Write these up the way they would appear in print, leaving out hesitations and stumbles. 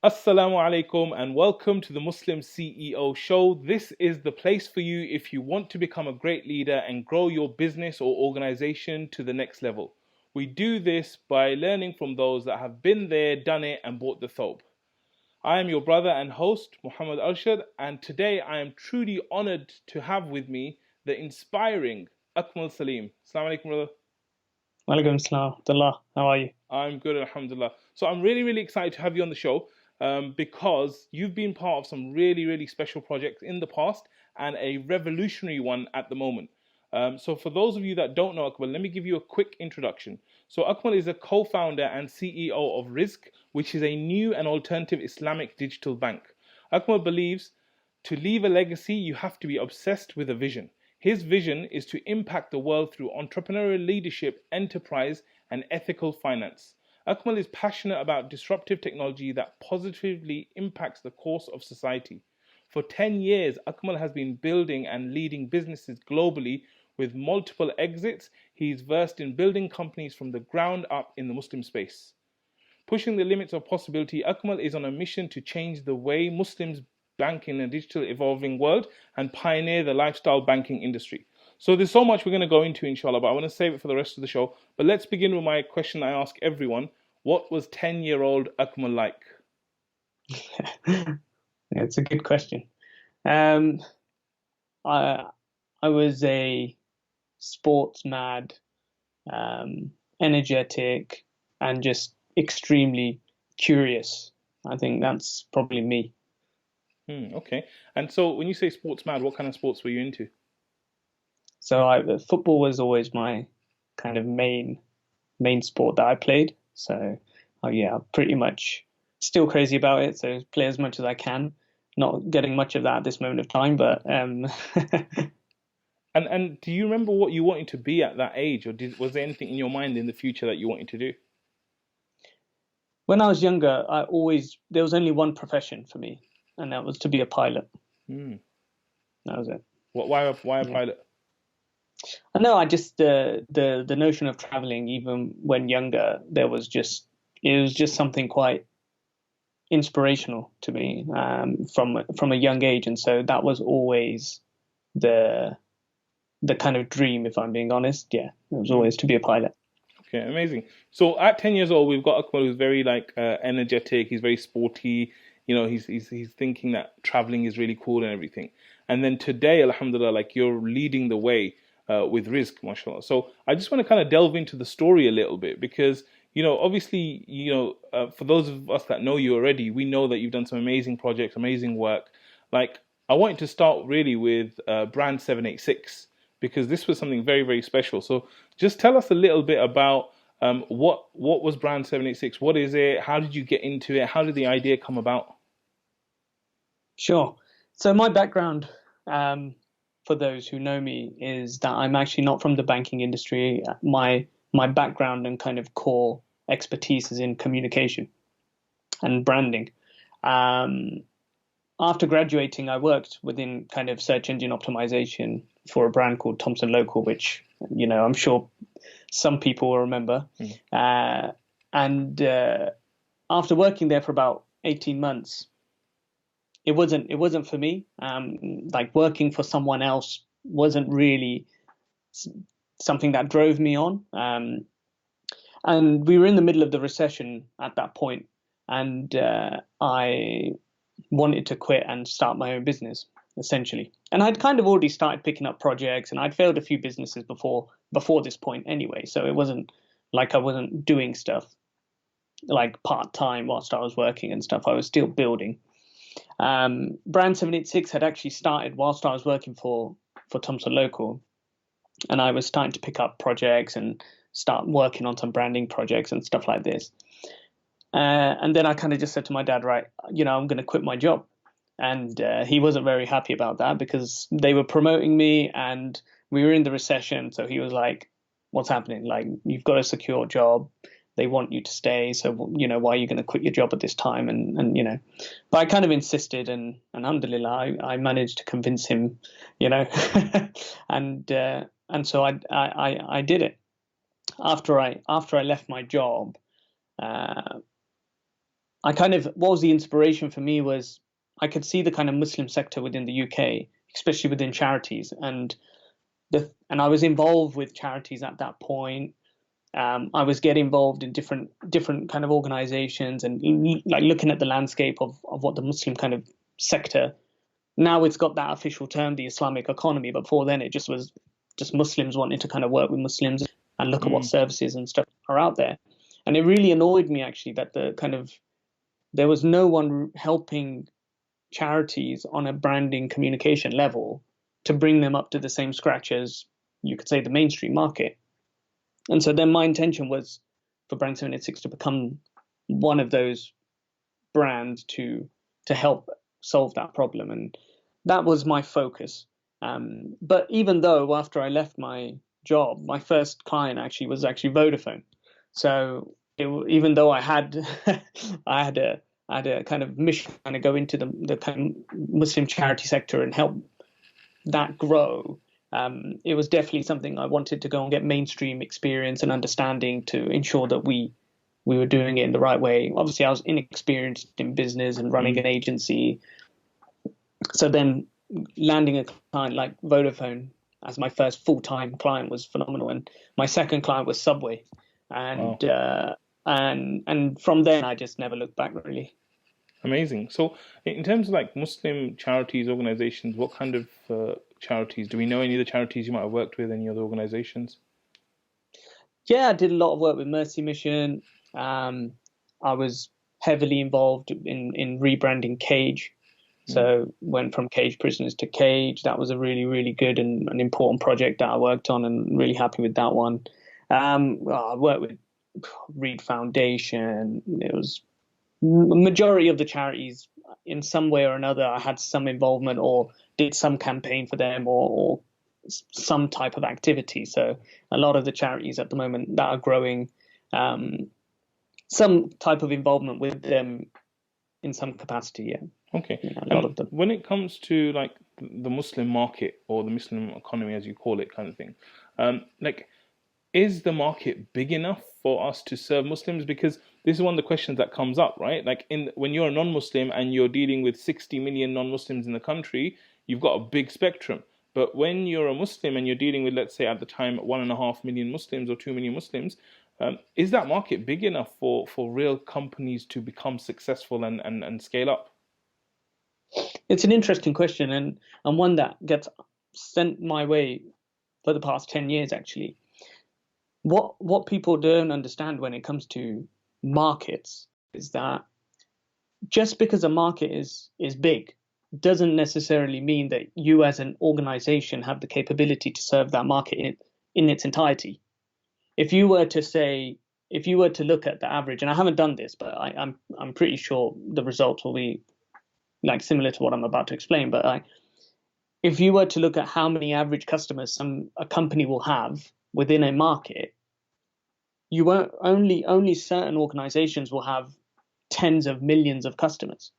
Assalamu alaikum and welcome to the Muslim CEO show. This is the place for you if you want to become a great leader and grow your business or organization to the next level. We do this by learning from those that have been there, done it, and bought the thobe. I am your brother and host, Muhammad Arshad, and today I am truly honored to have with me the inspiring Akmal Salim. Assalamu alaikum, brother. Walaikum salam. Abdullah, how are you? I'm good, alhamdulillah. So I'm really excited to have you on the show because you've been part of some really special projects in the past and a revolutionary one at the moment. So for those of you that don't know Akmal, let me give you a quick introduction. So Akmal is a co-founder and CEO of Rizq, which is a new and alternative Islamic digital bank. Akmal believes to leave a legacy, you have to be obsessed with a vision. His vision is to impact the world through entrepreneurial leadership, enterprise, and ethical finance. Akmal is passionate about disruptive technology that positively impacts the course of society. For 10 years, Akmal has been building and leading businesses globally with multiple exits. He's versed in building companies from the ground up in the Muslim space. Pushing the limits of possibility, Akmal is on a mission to change the way Muslims bank in a digital evolving world and pioneer the lifestyle banking industry. So there's so much we're going to go into, inshallah, but I want to save it for the rest of the show. But let's begin with my question I ask everyone. What was 10-year-old Akmal like? It's a good question. I was a sports mad, energetic, and just extremely curious. I think that's probably me. Okay. And so when you say sports mad, what kind of sports were you into? So football was always my kind of main sport that I played. So yeah, pretty much still crazy about it. So play as much as I can. Not getting much of that at this moment of time, but And do you remember what you wanted to be at that age, or was there anything in your mind in the future that you wanted to do? when I was younger, there was only one profession for me, and that was to be a pilot. Hmm. That was it. Why a Yeah. pilot? I know. I just the notion of traveling, even when younger, it was just something quite inspirational to me from a young age, and so that was always the kind of dream. If I'm being honest, yeah, it was always to be a pilot. Okay, amazing. So at 10 years old, we've got Akmal who's very energetic. He's very sporty. He's thinking that traveling is really cool and everything. And then today, alhamdulillah, like you're leading the way with Rizq, mashallah. So I just want to kind of delve into the story a little bit because obviously, for those of us that know you already, we know that you've done some amazing projects, amazing work. Like I wanted to start really with Brand 786 because this was something very special. So just tell us a little bit about what was Brand 786? What is it? How did you get into it? How did the idea come about? Sure. So my background, for those who know me, is that I'm actually not from the banking industry. My background and kind of core expertise is in communication and branding. Um, After graduating, I worked within kind of search engine optimization for a brand called Thomson Local, which I'm sure some people will remember. And after working there for about 18 months, it wasn't for me. Like working for someone else wasn't really something that drove me on. And we were in the middle of the recession at that point, and I wanted to quit and start my own business, essentially. And I'd kind of already started picking up projects, and I'd failed a few businesses before this point anyway. So it wasn't like I wasn't doing stuff like part time whilst I was working and stuff. I was still building. Brand 786 had actually started whilst I was working for Thomson Local, and I was starting to pick up projects and start working on some branding projects and stuff like this. And then I kind of just said to my dad, right, I'm going to quit my job. And he wasn't very happy about that because they were promoting me and we were in the recession. So he was like, what's happening? Like, you've got a secure job. They want you to stay. So, why are you going to quit your job at this time? And but I kind of insisted, and alhamdulillah, I managed to convince him, and so I did it. After I left my job, what was the inspiration for me was I could see the kind of Muslim sector within the UK, especially within charities, and I was involved with charities at that point. I was getting involved in different kind of organizations and like looking at the landscape of what the Muslim kind of sector. Now it's got that official term, the Islamic economy. But before then, it just was just Muslims wanting to kind of work with Muslims and look at what services and stuff are out there. And it really annoyed me actually that there was no one helping charities on a branding communication level to bring them up to the same scratch as, you could say, the mainstream market. And so then my intention was for Brand 786 to become one of those brands to help solve that problem. And that was my focus. But even though after I left my job, my first client was Vodafone. So even though I had I had a kind of mission to kind of go into the kind of Muslim charity sector and help that grow, it was definitely something I wanted to go and get mainstream experience and understanding to ensure that we were doing it in the right way. Obviously, I was inexperienced in business and running an agency. So then landing a client like Vodafone as my first full-time client was phenomenal. And my second client was Subway. And wow. And from then, I just never looked back, really. Amazing. So in terms of like Muslim charities, organizations, what kind of charities? Do we know any of the charities you might have worked with, any other organizations? Yeah, I did a lot of work with Mercy Mission. I was heavily involved in rebranding Cage. So went from Cage Prisoners to Cage. That was a really, really good and an important project that I worked on, and really happy with that one. I worked with Reed Foundation. It was majority of the charities in some way or another. I had some involvement or did some campaign for them or some type of activity. So a lot of the charities at the moment that are growing, some type of involvement with them in some capacity. Yeah. Okay. A lot of them. When it comes to like the Muslim market or the Muslim economy, as you call it, kind of thing, like, is the market big enough for us to serve Muslims? Because this is one of the questions that comes up, right? Like when you're a non-Muslim and you're dealing with 60 million non-Muslims in the country, you've got a big spectrum. But when you're a Muslim and you're dealing with, let's say at the time, 1.5 million Muslims or 2 million Muslims, is that market big enough for real companies to become successful and scale up? It's an interesting question and one that gets sent my way for the past 10 years, actually. What people don't understand when it comes to markets is that just because a market is big doesn't necessarily mean that you as an organization have the capability to serve that market in its entirety. If you were to look at the average, and I haven't done this, but I'm pretty sure the results will be like similar to what I'm about to explain. But if you were to look at how many average customers a company will have within a market, you won't only certain organizations will have tens of millions of customers.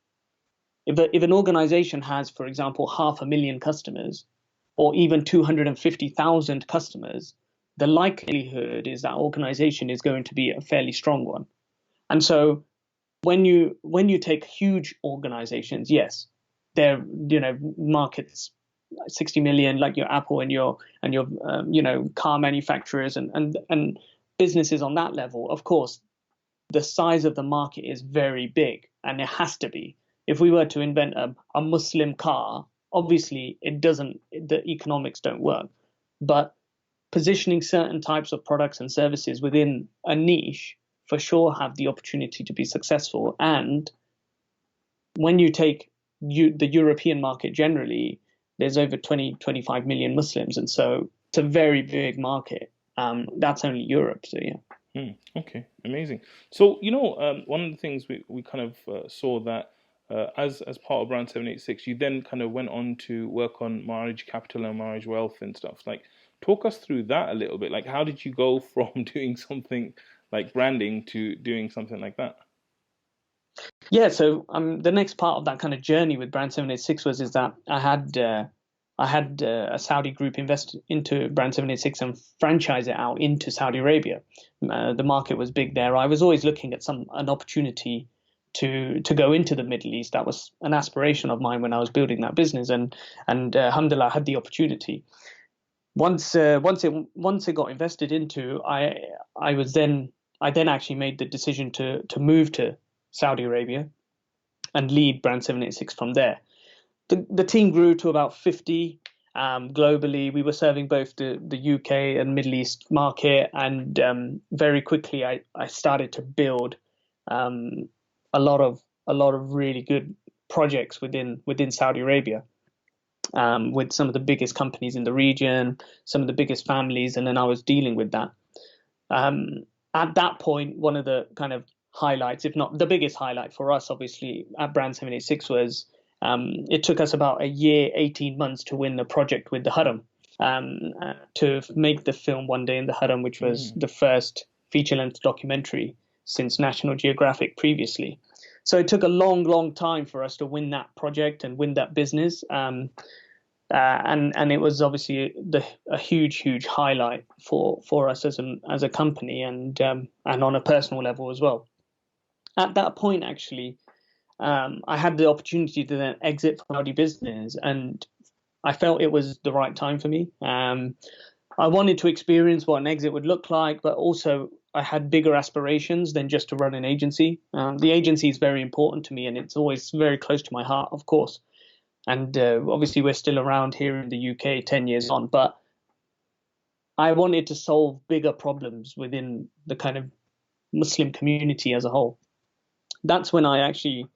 If an organization has, for example, 500,000 customers or even 250,000 customers, the likelihood is that organization is going to be a fairly strong one. And so when you take huge organizations, yes, they're markets 60 million, like your Apple and your car manufacturers and businesses on that level. Of course, the size of the market is very big, and it has to be. If we were to invent a Muslim car, obviously the economics don't work. But positioning certain types of products and services within a niche for sure have the opportunity to be successful. And when you take the European market generally, there's over 25 million Muslims. And so it's a very big market. That's only Europe. So, yeah. Okay, amazing. So, one of the things we kind of saw that as part of Brand 786, you then kind of went on to work on Ma'arij Capital and Ma'arij Wealth and stuff. Like, talk us through that a little bit. Like, how did you go from doing something like branding to doing something like that? Yeah, so the next part of that kind of journey with Brand 786 is that I had a Saudi group invest into Brand 786 and franchise it out into Saudi Arabia. The market was big there. I was always looking at an opportunity to go into the Middle East. That was an aspiration of mine when I was building that business, and alhamdulillah, I had the opportunity. Once it got invested into, I then actually made the decision to move to Saudi Arabia and lead Brand 786 from there. The team grew to about 50 globally. We were serving both the UK and Middle East market, and very quickly I started to build a lot of really good projects within Saudi Arabia, with some of the biggest companies in the region, some of the biggest families, and then I was dealing with that. At that point, one of the kind of highlights, if not the biggest highlight for us, obviously, at Brand 786 was it took us about a year, 18 months to win the project with the Haram, to make the film One Day in the Haram, which was the first feature-length documentary since National Geographic previously. So it took a long, long time for us to win that project and win that business. And it was obviously a huge highlight for us as a company, and on a personal level as well. At that point, actually, I had the opportunity to then exit from Saudi business, and I felt it was the right time for me. I wanted to experience what an exit would look like, but also I had bigger aspirations than just to run an agency. The agency is very important to me, and it's always very close to my heart, of course. And obviously, we're still around here in the UK 10 years on, but I wanted to solve bigger problems within the kind of Muslim community as a whole. That's when I actually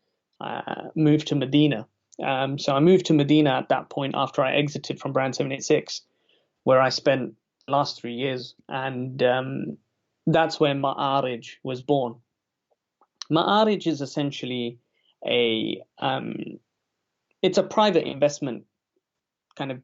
moved to Medina. So I moved to Medina at that point after I exited from Brand 786, where I spent the last 3 years. And that's where Ma'arij was born. Ma'arij is essentially it's a private investment kind of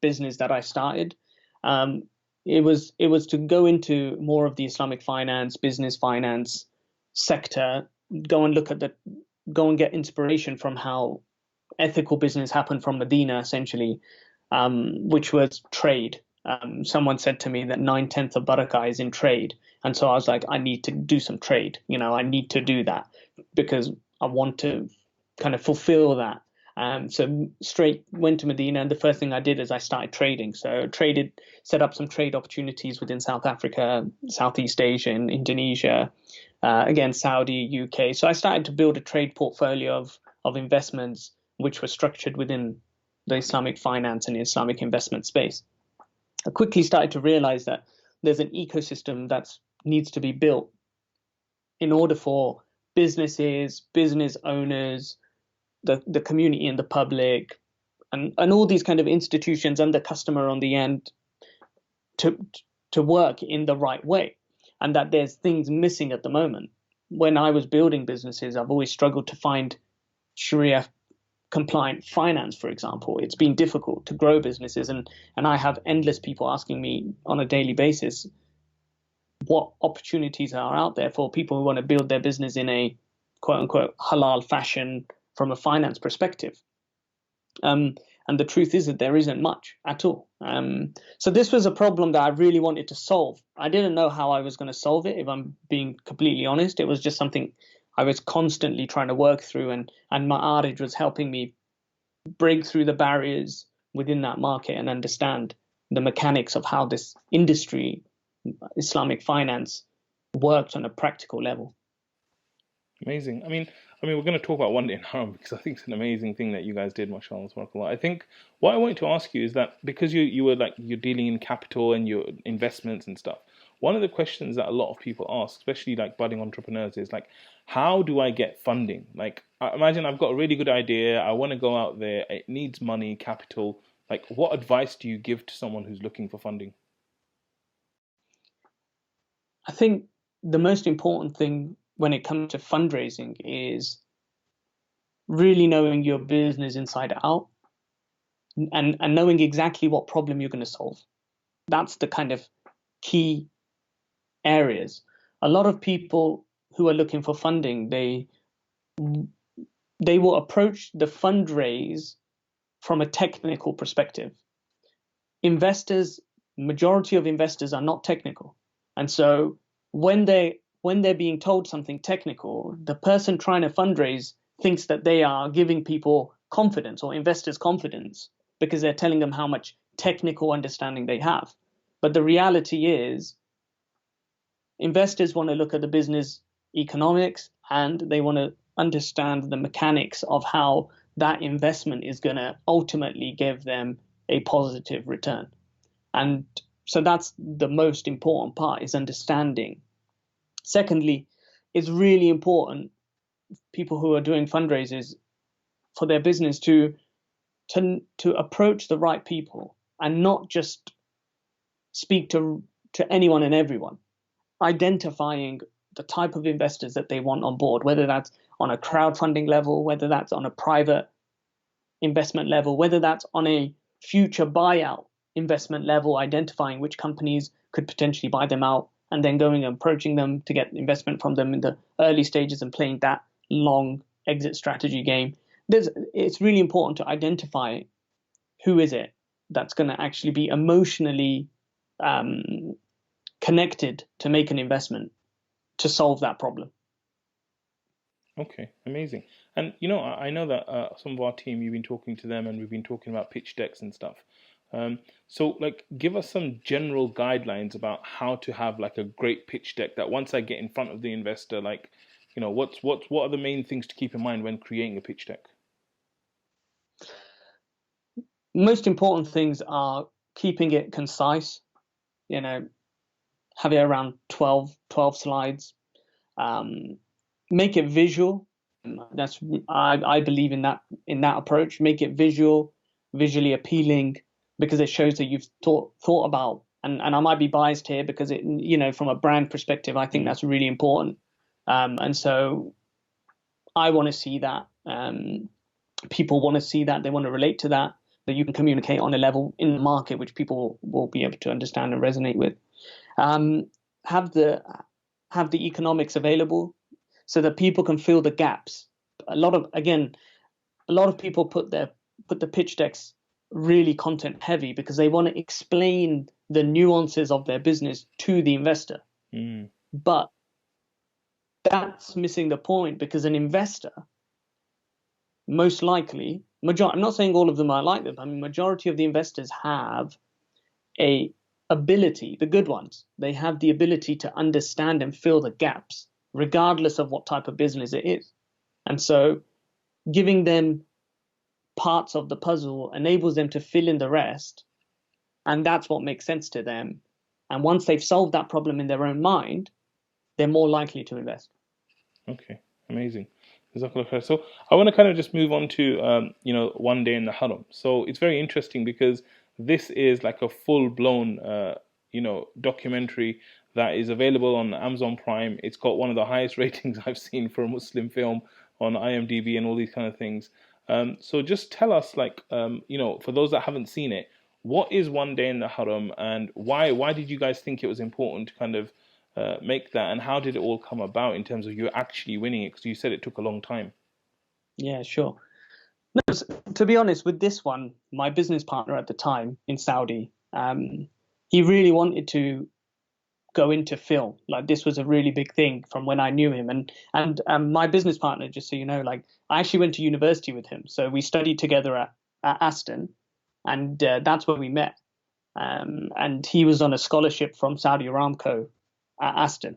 business that I started. It was to go into more of the Islamic finance, business finance sector, go and get inspiration from how ethical business happened from Medina, essentially, which was trade. Someone said to me that 9/10 of barakah is in trade. And so I was like, I need to do some trade. I need to do that because I want to kind of fulfill that. So straight went to Medina, and the first thing I did is I started trading. So set up some trade opportunities within South Africa, Southeast Asia, and Indonesia, again, Saudi, UK. So I started to build a trade portfolio of investments which were structured within the Islamic finance and Islamic investment space. I quickly started to realize that there's an ecosystem that needs to be built in order for businesses, business owners, the community and the public, and all these kind of institutions and the customer on the end to work in the right way, and that there's things missing at the moment. When I was building businesses, I've always struggled to find Sharia compliant finance, for example. It's been difficult to grow businesses, and I have endless people asking me on a daily basis what opportunities are out there for people who want to build their business in a quote unquote halal fashion from a finance perspective. And the truth is that there isn't much at all. So this was a problem that I really wanted to solve. I didn't know how I was going to solve it, if I'm being completely honest. It was just something I was constantly trying to work through, and Ma'arij was helping me break through the barriers within that market and understand the mechanics of how this industry, Islamic finance, worked on a practical level. Amazing. I mean, we're going to talk about One Day in Haram because I think it's an amazing thing that you guys did, mashallah, tabarakallah. I think what I wanted to ask you is that because you're dealing in capital and your investments and stuff, one of the questions that a lot of people ask, especially like budding entrepreneurs, is like, how do I get funding? Like, I imagine I've got a really good idea. I want to go out there. It needs money, capital. Like, what advice do you give to someone who's looking for funding? I think the most important thing when it comes to fundraising is really knowing your business inside out, and knowing exactly what problem you're going to solve. That's the kind of key areas. A lot of people who are looking for funding, they will approach the fundraise from a technical perspective. Majority of investors are not technical. And so when they when they're being told something technical, the person trying to fundraise thinks that they are giving people confidence or investors confidence because they're telling them how much technical understanding they have. But the reality is, investors want to look at the business economics and they want to understand the mechanics of how that investment is going to ultimately give them a positive return. And so that's the most important part, is understanding. Secondly, it's really important, people who are doing fundraisers for their business, to approach the right people and not just speak to anyone and everyone. Identifying the type of investors that they want on board, whether that's on a crowdfunding level, whether that's on a private investment level, whether that's on a future buyout investment level, identifying which companies could potentially buy them out and then going and approaching them to get investment from them in the early stages and playing that long exit strategy game. It's really important to identify who is it that's going to actually be emotionally connected to make an investment to solve that problem. Okay, amazing. And I know that some of our team, you've been talking to them, and we've been talking about pitch decks and stuff. So, like, give us some general guidelines about how to have like a great pitch deck that once I get in front of the investor, like, what are the main things to keep in mind when creating a pitch deck? Most important things are keeping it concise. Have it around 12 slides. Make it visual. I believe in that approach. Make it visually appealing, because it shows that you've thought about. And I might be biased here because from a brand perspective, I think that's really important. And so I want to see that. People want to see that. They want to relate to that. That you can communicate on a level in the market which people will be able to understand and resonate with. Have the economics available so that people can fill the gaps. A lot of people put the pitch decks really content heavy because they want to explain the nuances of their business to the investor. But that's missing the point, because an investor, most likely, I'm not saying all of them are like that, but majority of the investors have a ability, the good ones, they have the ability to understand and fill the gaps, regardless of what type of business it is. And so giving them parts of the puzzle enables them to fill in the rest. And that's what makes sense to them. And once they've solved that problem in their own mind, they're more likely to invest. Okay, amazing. So I want to kind of just move on to, One Day in the Haram. So it's very interesting because this is like a full-blown, documentary that is available on Amazon Prime. It's got one of the highest ratings I've seen for a Muslim film on IMDb and all these kind of things. So just tell us, like, for those that haven't seen it, what is One Day in the Haram, and why did you guys think it was important to kind of make that, and how did it all come about in terms of you actually winning it? Because you said it took a long time. Yeah, sure. No, to be honest, with this one, my business partner at the time in Saudi, he really wanted to go into film. Like, this was a really big thing from when I knew him. And my business partner, just so you know, like, I actually went to university with him. So we studied together at Aston, and that's where we met. And he was on a scholarship from Saudi Aramco at Aston.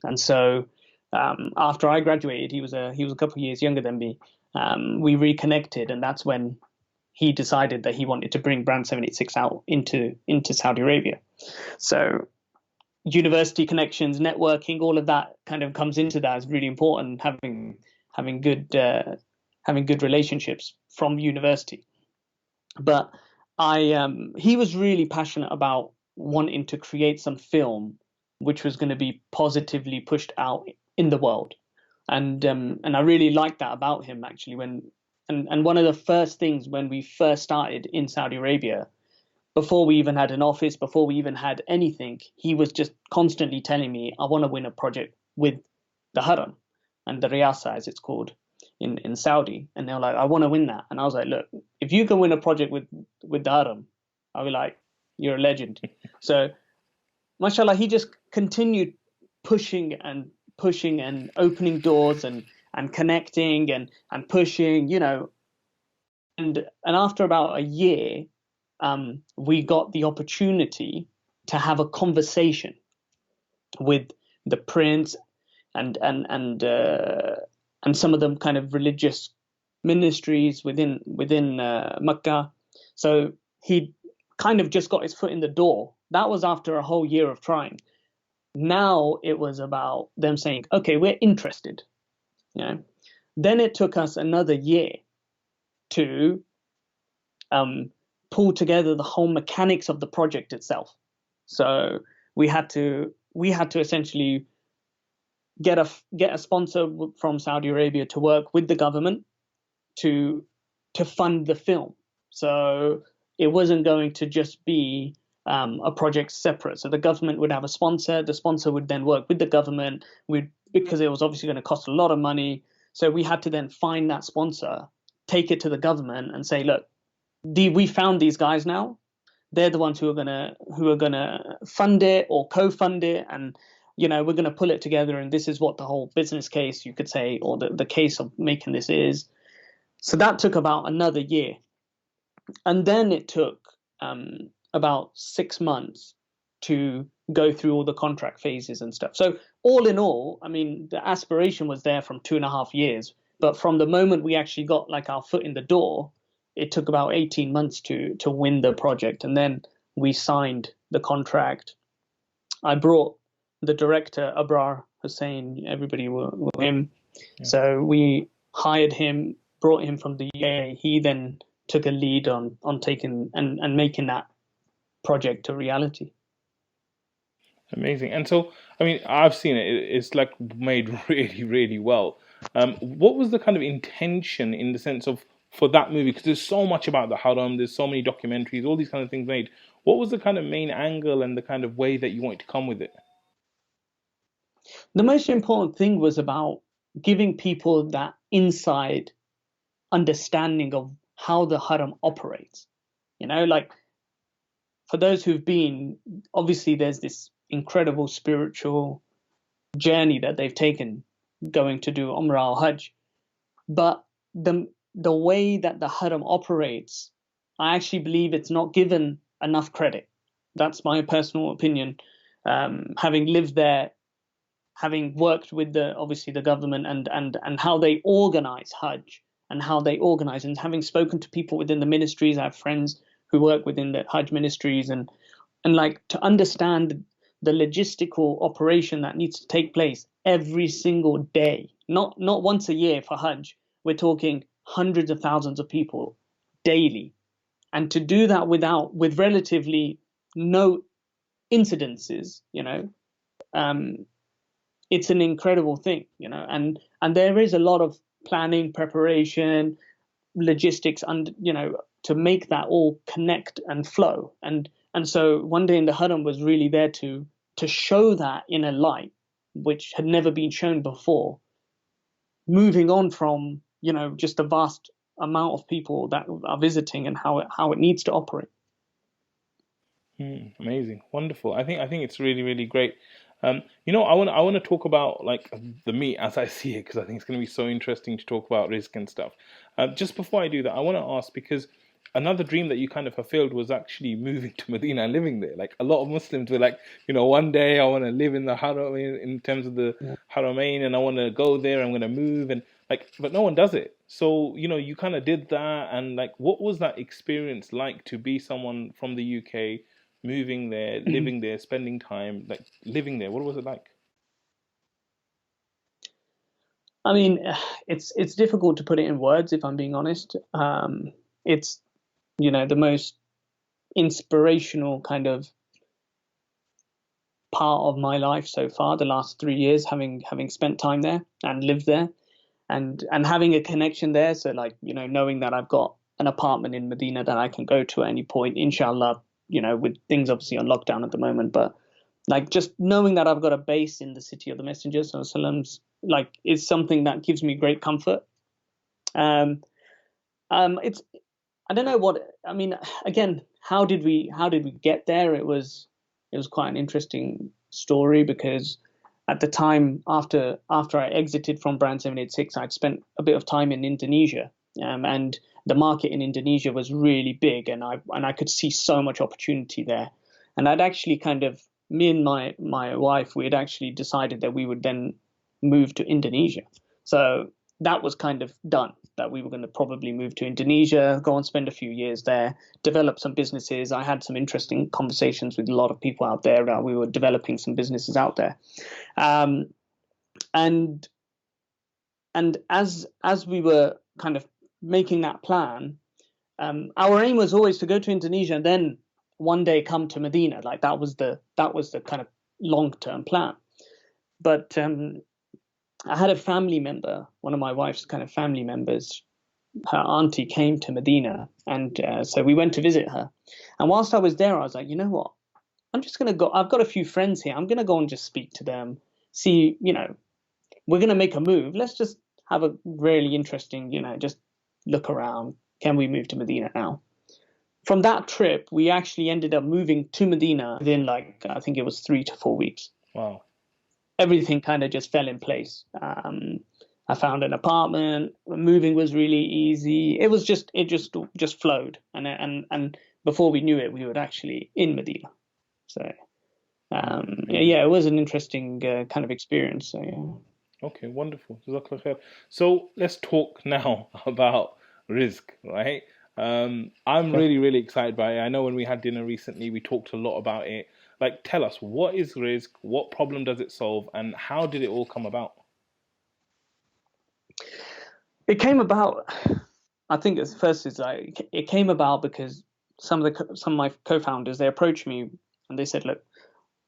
And so after I graduated, he was a couple of years younger than me. We reconnected, and that's when he decided that he wanted to bring Brand 786 out into Saudi Arabia. So university connections, networking, all of that kind of comes into that. Is really important. Having good relationships from university. But he was really passionate about wanting to create some film which was going to be positively pushed out in the world. And I really liked that about him, actually. And one of the first things when we first started in Saudi Arabia, before we even had an office, before we even had anything, he was just constantly telling me, I want to win a project with the Haram and the Riyasa, as it's called in Saudi. And they were like, I want to win that. And I was like, look, if you can win a project with the Haram, I'll be like, you're a legend. So, mashallah, he just continued pushing and pushing and opening doors and connecting and pushing, and after about a year, we got the opportunity to have a conversation with the prince and some of the kind of religious ministries within Mecca. So he kind of just got his foot in the door. That was after a whole year of trying. Now it was about them saying, okay, we're interested. Then it took us another year to pull together the whole mechanics of the project itself. So we had to essentially get a sponsor from Saudi Arabia to work with the government to fund the film. So it wasn't going to just be a project separate. So the government would have a sponsor. The sponsor would then work with the government, because it was obviously going to cost a lot of money. So we had to then find that sponsor, take it to the government, and say, look, we found these guys now. They're the ones who are gonna fund it or co-fund it, and we're gonna pull it together. And this is what the whole business case, you could say, or the case of making this is. So that took about another year, and then it took about 6 months to go through all the contract phases and stuff. So all in all, I mean, the aspiration was there from 2.5 years, but from the moment we actually got like our foot in the door, it took about 18 months to win the project. And then we signed the contract. I brought the director, Abrar Hussain, everybody will him. Yeah. So we hired him, brought him from the UAE. He then took a lead on taking and making that project a reality. Amazing. And so, I mean, I've seen it. It's like made really, really well. What was the kind of intention in the sense of for that movie? Because there's so much about the Haram, there's so many documentaries, all these kind of things made. What was the kind of main angle and the kind of way that you wanted to come with it? The most important thing was about giving people that inside understanding of how the Haram operates. Like for those who've been, obviously there's this incredible spiritual journey that they've taken going to do Umrah or Hajj. But the way that the Haram operates, I actually believe it's not given enough credit. That's my personal opinion. Having lived there, having worked with obviously the government and how they organize Hajj and how they organize, and having spoken to people within the ministries, I have friends who work within the Hajj ministries, and like to understand the logistical operation that needs to take place every single day, not once a year for Hajj. We're talking hundreds of thousands of people daily, and to do that with relatively no incidences, it's an incredible thing, and there is a lot of planning, preparation, logistics, and to make that all connect and flow. And so One Day in the Haram was really there to show that in a light which had never been shown before, moving on from just the vast amount of people that are visiting and how it needs to operate. Amazing, wonderful. I think it's really, really great. I want to talk about like the meat as I see it, because I think it's going to be so interesting to talk about risk and stuff. Just before I do that, I want to ask, because another dream that you kind of fulfilled was actually moving to Medina and living there. Like a lot of Muslims were like, one day I want to live in the Haram, in terms of the Haramain, and I want to go there, I'm going to move, and like, but no one does it. So, you kind of did that, and like, what was that experience like to be someone from the UK, moving there, living there, spending time, like living there? What was it like? I mean, it's difficult to put it in words, if I'm being honest. It's the most inspirational kind of part of my life so far, the last 3 years, having spent time there and lived there, and having a connection there. So like, knowing that I've got an apartment in Medina that I can go to at any point, inshallah, with things obviously on lockdown at the moment, but like just knowing that I've got a base in the city of the Messenger, Sallallahu like, is something that gives me great comfort. It's, I don't know what, I mean, again, how did we get there? It was quite an interesting story, because at the time, after I exited from Brand 786, I'd spent a bit of time in Indonesia, and the market in Indonesia was really big, and I could see so much opportunity there. And I'd actually me and my wife, we had actually decided that we would then move to Indonesia. So that was kind of done, that we were going to probably move to Indonesia, go and spend a few years there, develop some businesses. I had some interesting conversations with a lot of people out there. We were developing some businesses out there. And as we were kind of making that plan, our aim was always to go to Indonesia and then one day come to Medina. Like that was the kind of long-term plan. But I had a family member, one of my wife's kind of family members, her auntie came to Medina, and so we went to visit her. And whilst I was there, I was like, you know what? I'm just going to go. I've got a few friends here. I'm going to go and just speak to them, see, we're going to make a move. Let's just have a really interesting, just look around. Can we move to Medina now? From that trip, we actually ended up moving to Medina within I think it was 3 to 4 weeks. Wow. Everything kind of just fell in place. I found an apartment. Moving was really easy. It just flowed, and before we knew it, we were actually in Medina. So it was an interesting kind of experience. So yeah. Okay, wonderful. So let's talk now about Rizq, right? I'm really, really excited by it. I know when we had dinner recently, we talked a lot about it. Like, tell us, what is Rizq? What problem does it solve? And how did it all come about? It came about, I think it came about because some of my co-founders, they approached me and they said, look,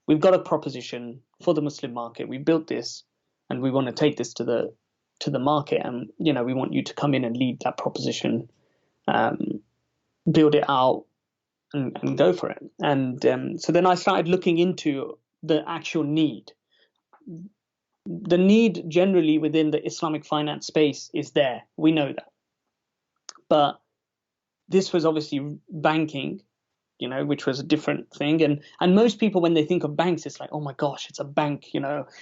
we've got a proposition for the Muslim market. We built this and we want to take this to the market. And, we want you to come in and lead that proposition, build it out, and go for it. And so then I started looking into the actual need. The need generally within the Islamic finance space is there. We know that. But this was obviously banking, which was a different thing. And most people, when they think of banks, it's like, oh my gosh, it's a bank.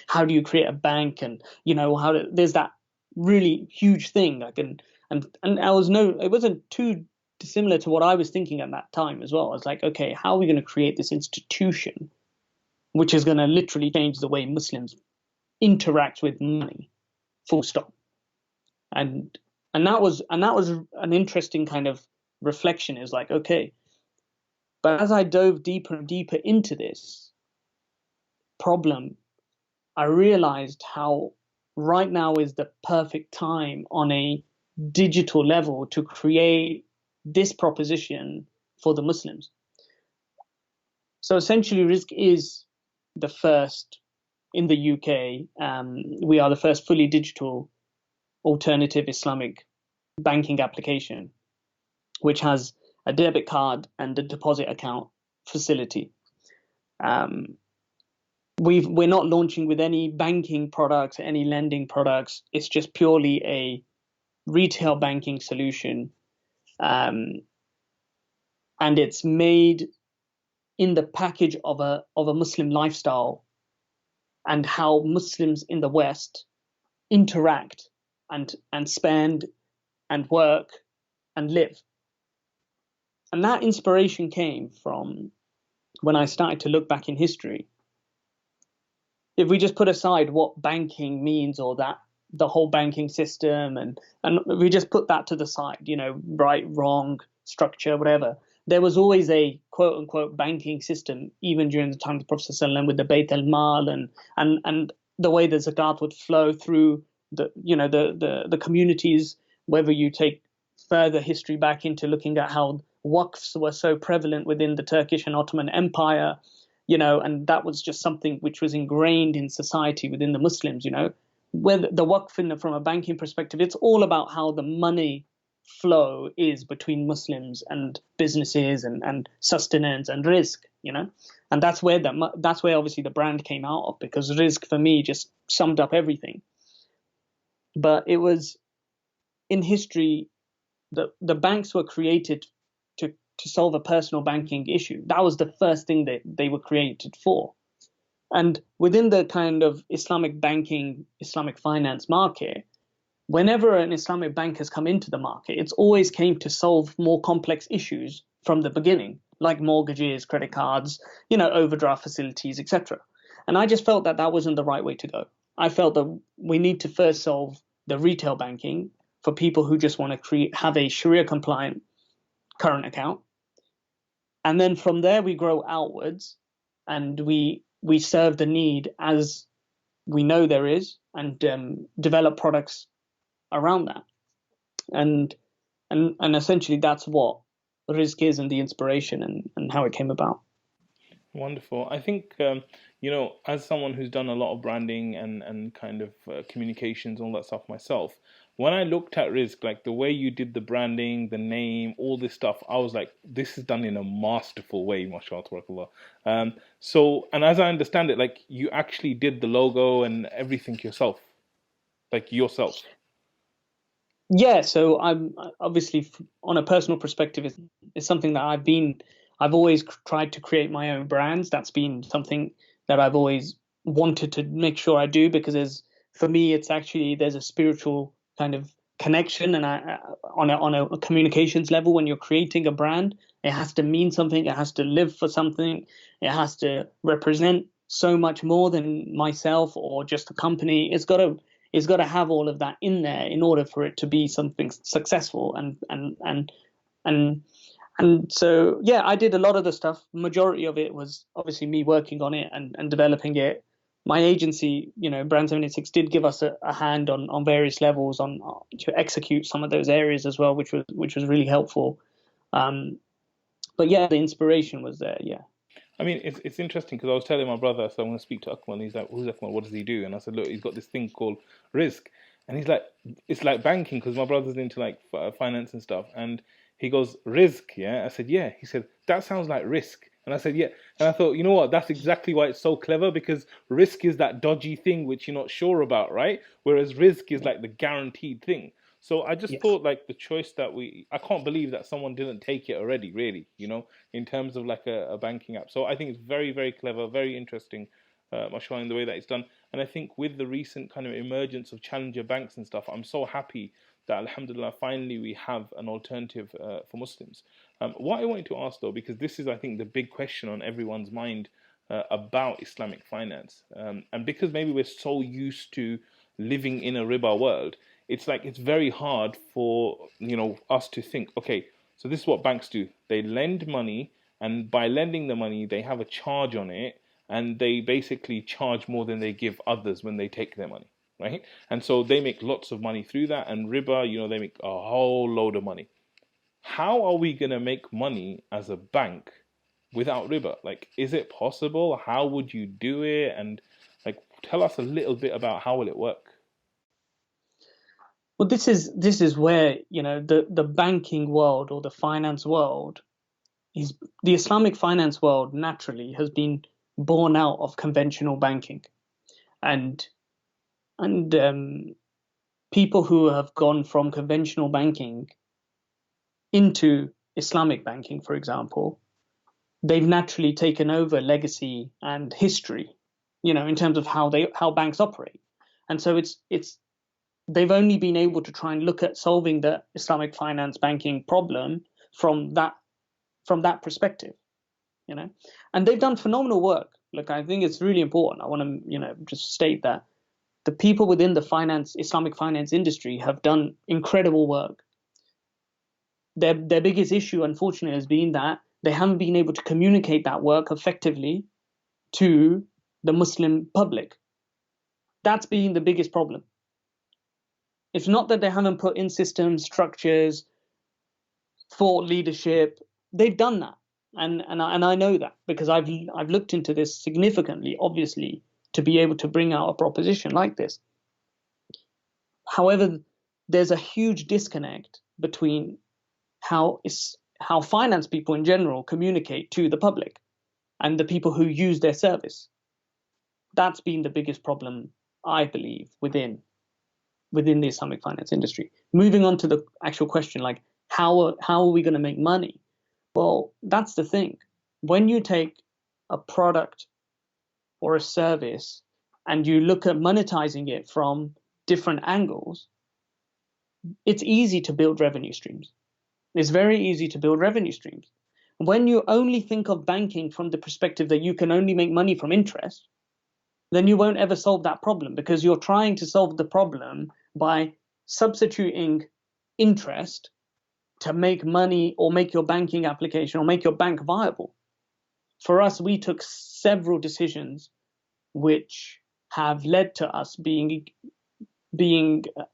How do you create a bank? And, there's that really huge thing. And it wasn't too dissimilar to what I was thinking at that time as well. I was like, okay, how are we going to create this institution which is going to literally change the way Muslims interact with money, full stop? And that was an interesting kind of reflection. Is like, okay, but as I dove deeper and deeper into this problem, I realized how right now is the perfect time on a digital level to create this proposition for the Muslims. So essentially, Rizq is the first in the UK. We are the first fully digital alternative Islamic banking application, which has a debit card and a deposit account facility. We're not launching with any banking products, any lending products. It's just purely a retail banking solution. And it's made in the package of a Muslim lifestyle and how Muslims in the West interact and spend and work and live. And that inspiration came from when I started to look back in history. If we just put aside what banking means, or that the whole banking system, and we just put that to the side, right, wrong, structure, whatever. There was always a quote unquote banking system, even during the time of the Prophet ﷺ, with the Bayt al-Mal and the way the zakat would flow through the communities. Whether you take further history back into looking at how waqfs were so prevalent within the Turkish and Ottoman Empire, and that was just something which was ingrained in society within the Muslims, Whether the waqf from a banking perspective, it's all about how the money flow is between Muslims and businesses and sustenance and rizq, and that's where obviously the brand came out of, because rizq for me just summed up everything. But it was in history, the banks were created to solve a personal banking issue. That was the first thing that they were created for. And within the kind of Islamic banking, Islamic finance market, whenever an Islamic bank has come into the market, it's always came to solve more complex issues from the beginning, like mortgages, credit cards, overdraft facilities, etc. And I just felt that that wasn't the right way to go. I felt that we need to first solve the retail banking for people who just want to have a Sharia compliant current account. And then from there, we grow outwards and we serve the need as we know there is, and develop products around that. And essentially that's what Rizq is, and the inspiration, and how it came about. Wonderful. I think, as someone who's done a lot of branding and kind of communications, all that stuff myself, when I looked at Rizq, like the way you did the branding, the name, all this stuff, I was like, this is done in a masterful way, mashallah, tabarakallah. So, and as I understand it, like you actually did the logo and everything yourself, like yourself. Yeah, so I'm obviously, on a personal perspective, it's something that I've always tried to create my own brands. That's been something that I've always wanted to make sure I do, because for me, it's actually, there's a spiritual kind of connection, and on a communications level, when you're creating a brand, it has to mean something, it has to live for something, it has to represent so much more than myself or just a company. It's got to have all of that in there in order for it to be something successful. And so, yeah, I did a lot of the stuff. Majority of it was obviously me working on it and developing it. My agency, Brand 76, did give us a hand on various levels to execute some of those areas as well, which was really helpful. But yeah, the inspiration was there. Yeah. I mean, it's interesting because I was telling my brother, so I'm going to speak to Akmal, and he's like, "Who's Akmal? What does he do?" And I said, "Look, he's got this thing called Rizq," and he's like, "It's like banking," because my brother's into like finance and stuff, and he goes, "Rizq, yeah." I said, "Yeah." He said, "That sounds like risk," and I said, "Yeah." And I thought, you know what? That's exactly why it's so clever, because risk is that dodgy thing which you're not sure about, right? Whereas Rizq is like the guaranteed thing. So I just Yes. thought like the choice that I can't believe that someone didn't take it already, really, in terms of like a banking app. So I think it's very, very clever, very interesting, mashallah, in the way that it's done. And I think with the recent kind of emergence of challenger banks and stuff, I'm so happy that alhamdulillah, finally we have an alternative for Muslims. What I wanted to ask though, because this is, I think, the big question on everyone's mind about Islamic finance, and because maybe we're so used to living in a riba world, it's like it's very hard for us to think, okay, so this is what banks do. They lend money, and by lending the money, they have a charge on it, and they basically charge more than they give others when they take their money, right? And so they make lots of money through that, and riba, they make a whole load of money. How are we going to make money as a bank without riba? Like, is it possible? How would you do it? And like, tell us a little bit about how will it work? Well, this is where the banking world, or the finance world, is the Islamic finance world naturally has been born out of conventional banking, and and people who have gone from conventional banking into Islamic banking, for example, they've naturally taken over legacy and history, in terms of how banks operate. And so it's they've only been able to try and look at solving the Islamic finance banking problem from that perspective, and they've done phenomenal work. Look, I think it's really important. I want to, just state that the people within the Islamic finance industry have done incredible work. Their biggest issue, unfortunately, has been that they haven't been able to communicate that work effectively to the Muslim public. That's been the biggest problem. It's not that they haven't put in systems, structures, thought leadership. They've done that, and I know that because I've looked into this significantly, obviously, to be able to bring out a proposition like this. However, there's a huge disconnect between how finance people in general communicate to the public and the people who use their service. That's been the biggest problem, I believe, within the Islamic finance industry. Moving on to the actual question, like how are we going to make money? Well, that's the thing. When you take a product or a service and you look at monetizing it from different angles, it's easy to build revenue streams. It's very easy to build revenue streams. When you only think of banking from the perspective that you can only make money from interest, then you won't ever solve that problem, because you're trying to solve the problem by substituting interest to make money or make your banking application or make your bank viable. For us, we took several decisions which have led to us being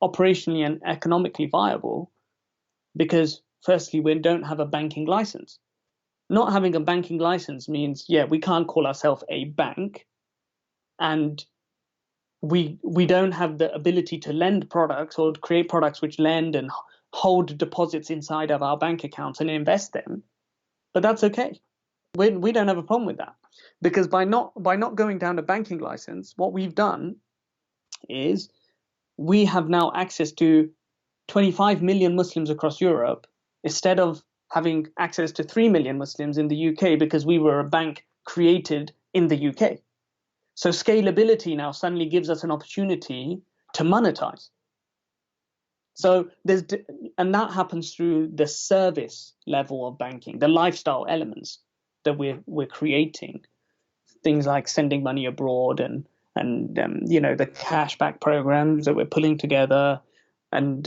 operationally and economically viable, because firstly, we don't have a banking license. Not having a banking license means, we can't call ourselves a bank, and we don't have the ability to lend products or create products which lend and hold deposits inside of our bank accounts and invest them. But that's okay. We don't have a problem with that, because by not going down a banking license, what we've done is we have now access to 25 million Muslims across Europe, instead of having access to 3 million Muslims in the UK, because we were a bank created in the UK. So scalability now suddenly gives us an opportunity to monetize. So and that happens through the service level of banking, the lifestyle elements that we're creating, things like sending money abroad and the cashback programs that we're pulling together, and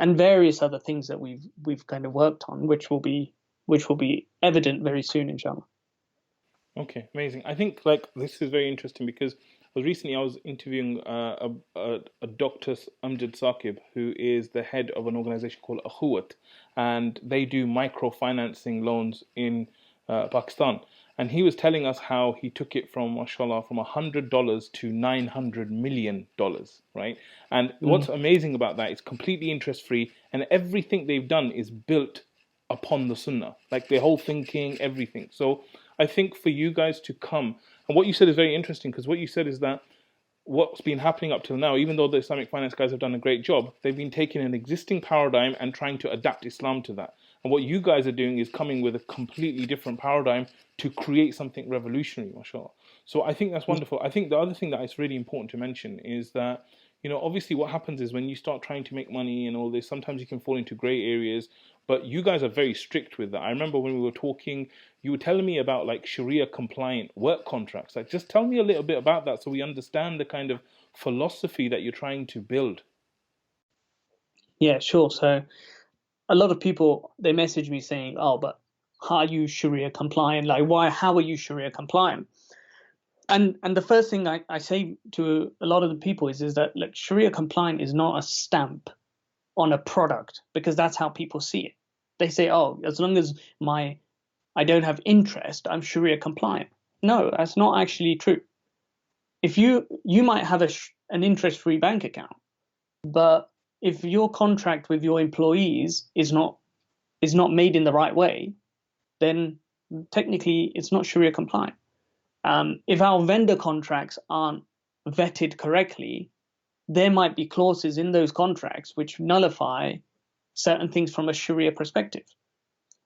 various other things that we've kind of worked on, which will be evident very soon, inshallah. Okay, amazing. I think this is very interesting because I was interviewing a Dr. Amjad Saqib, who is the head of an organization called Akhuwat, and they do microfinancing loans in Pakistan. And he was telling us how he took it from, mashallah, from $100 to $900 million, right? And what's amazing about that is completely interest free, and everything they've done is built upon the sunnah, like their whole thinking, everything. So I think for you guys to come, and what you said is very interesting, because what you said is that what's been happening up till now, even though the Islamic finance guys have done a great job, they've been taking an existing paradigm and trying to adapt Islam to that. And what you guys are doing is coming with a completely different paradigm to create something revolutionary, mashallah. So I think that's wonderful. I think the other thing that is really important to mention is that, obviously what happens is when you start trying to make money and all this, sometimes you can fall into gray areas, but you guys are very strict with that. I remember when we were talking, you were telling me about Sharia compliant work contracts. Just tell me a little bit about that so we understand the kind of philosophy that you're trying to build. Yeah, sure. So a lot of people, they message me saying, oh, but how are you Sharia compliant? How are you Sharia compliant? And the first thing I say to a lot of the people is that, look, Sharia compliant is not a stamp on a product, because that's how people see it. They say, oh, as long as I don't have interest, I'm Sharia compliant. No, that's not actually true. If you might have an interest-free bank account, but if your contract with your employees is not made in the right way, then technically it's not Sharia compliant. If our vendor contracts aren't vetted correctly, there might be clauses in those contracts which nullify certain things from a Sharia perspective.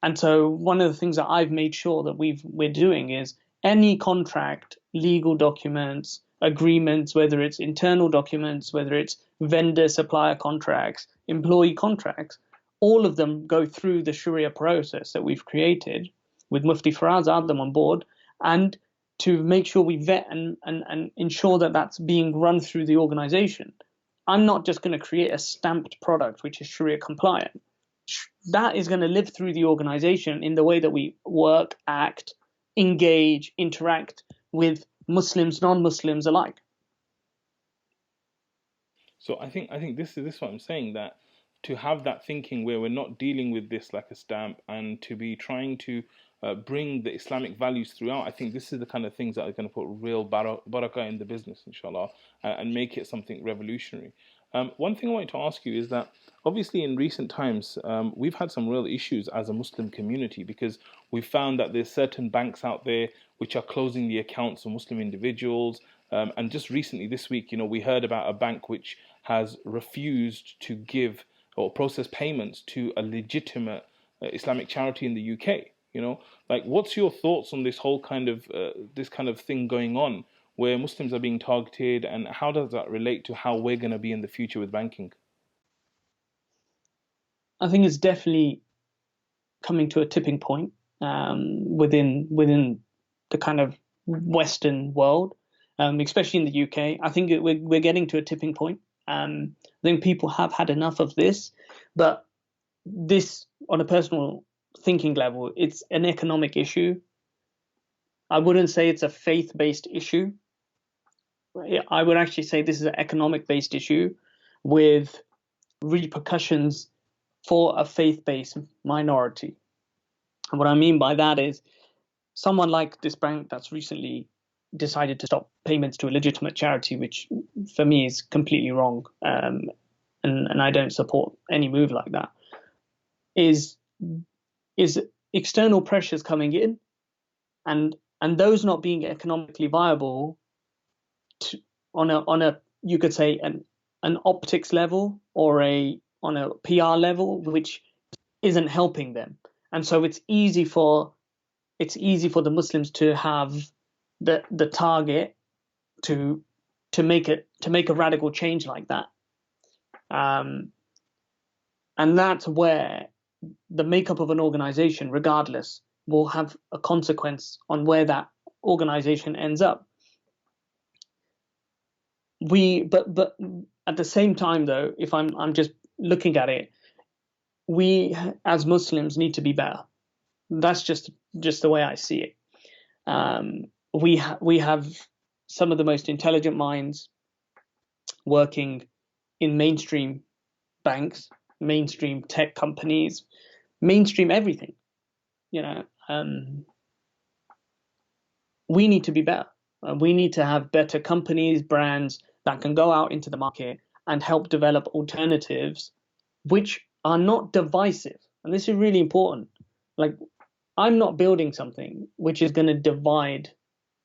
And so one of the things that I've made sure that we're doing is any contract, legal documents, agreements, whether it's internal documents, whether it's vendor supplier contracts, employee contracts, all of them go through the Sharia process that we've created with Mufti Faraz Adam on board, and to make sure we vet and ensure that that's being run through the organization. I'm not just going to create a stamped product which is Sharia compliant. That is going to live through the organization in the way that we work, act, engage, interact with Muslims, non-Muslims alike. So I think this is what I'm saying, that to have that thinking where we're not dealing with this like a stamp, and to be trying to bring the Islamic values throughout, I think this is the kind of things that are going to put real barakah in the business, inshallah, and make it something revolutionary. One thing I wanted to ask you is that obviously in recent times we've had some real issues as a Muslim community, because we've found that there's certain banks out there which are closing the accounts of Muslim individuals. And just recently this week, we heard about a bank which has refused to give or process payments to a legitimate Islamic charity in the UK. What's your thoughts on this whole kind of thing going on, where Muslims are being targeted, and how does that relate to how we're going to be in the future with banking? I think it's definitely coming to a tipping point within the kind of Western world, especially in the UK. I think we're getting to a tipping point. I think people have had enough of this, but this, on a personal thinking level, it's an economic issue. I wouldn't say it's a faith-based issue. I would actually say this is an economic-based issue with repercussions for a faith-based minority. And what I mean by that is someone like this bank that's recently decided to stop payments to a legitimate charity, which for me is completely wrong, and I don't support any move like that, is external pressures coming in, and those not being economically viable on a you could say an optics level or on a PR level, which isn't helping them. And so it's easy for the Muslims to have the target to make a radical change like that. And that's where the makeup of an organization, regardless, will have a consequence on where that organization ends up. But at the same time, though, if I'm just looking at it, we as Muslims need to be better. That's just the way I see it. We have some of the most intelligent minds working in mainstream banks, mainstream tech companies, mainstream everything. We need to be better. We need to have better companies, brands that can go out into the market and help develop alternatives which are not divisive. And this is really important. Like, I'm not building something which is going to divide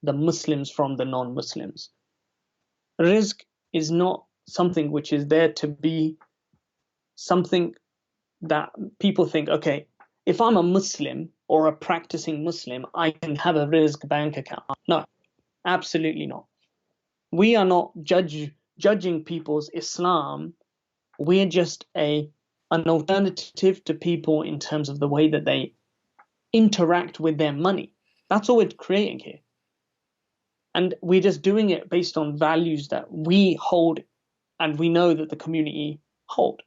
the Muslims from the non-Muslims. Rizq is not something which is there to be something that people think, okay, if I'm a Muslim or a practicing Muslim, I can have a Rizq bank account. No, absolutely not. We are not judging people's Islam. We're just an alternative to people in terms of the way that they interact with their money. That's all we're creating here. And we're just doing it based on values that we hold and we know that the community hold.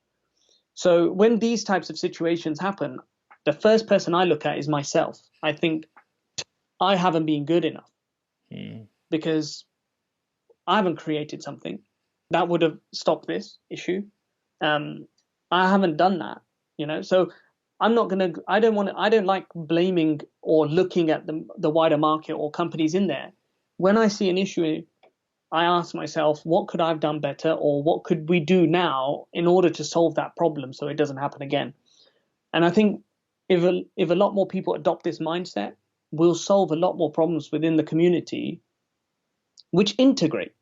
So when these types of situations happen, the first person I look at is myself. I think I haven't been good enough because I haven't created something that would have stopped this issue. I haven't done that, So I don't like blaming or looking at the wider market or companies in there. When I see an issue, I ask myself, what could I have done better, or what could we do now in order to solve that problem so it doesn't happen again? And I think if a lot more people adopt this mindset, we'll solve a lot more problems within the community, which integrate.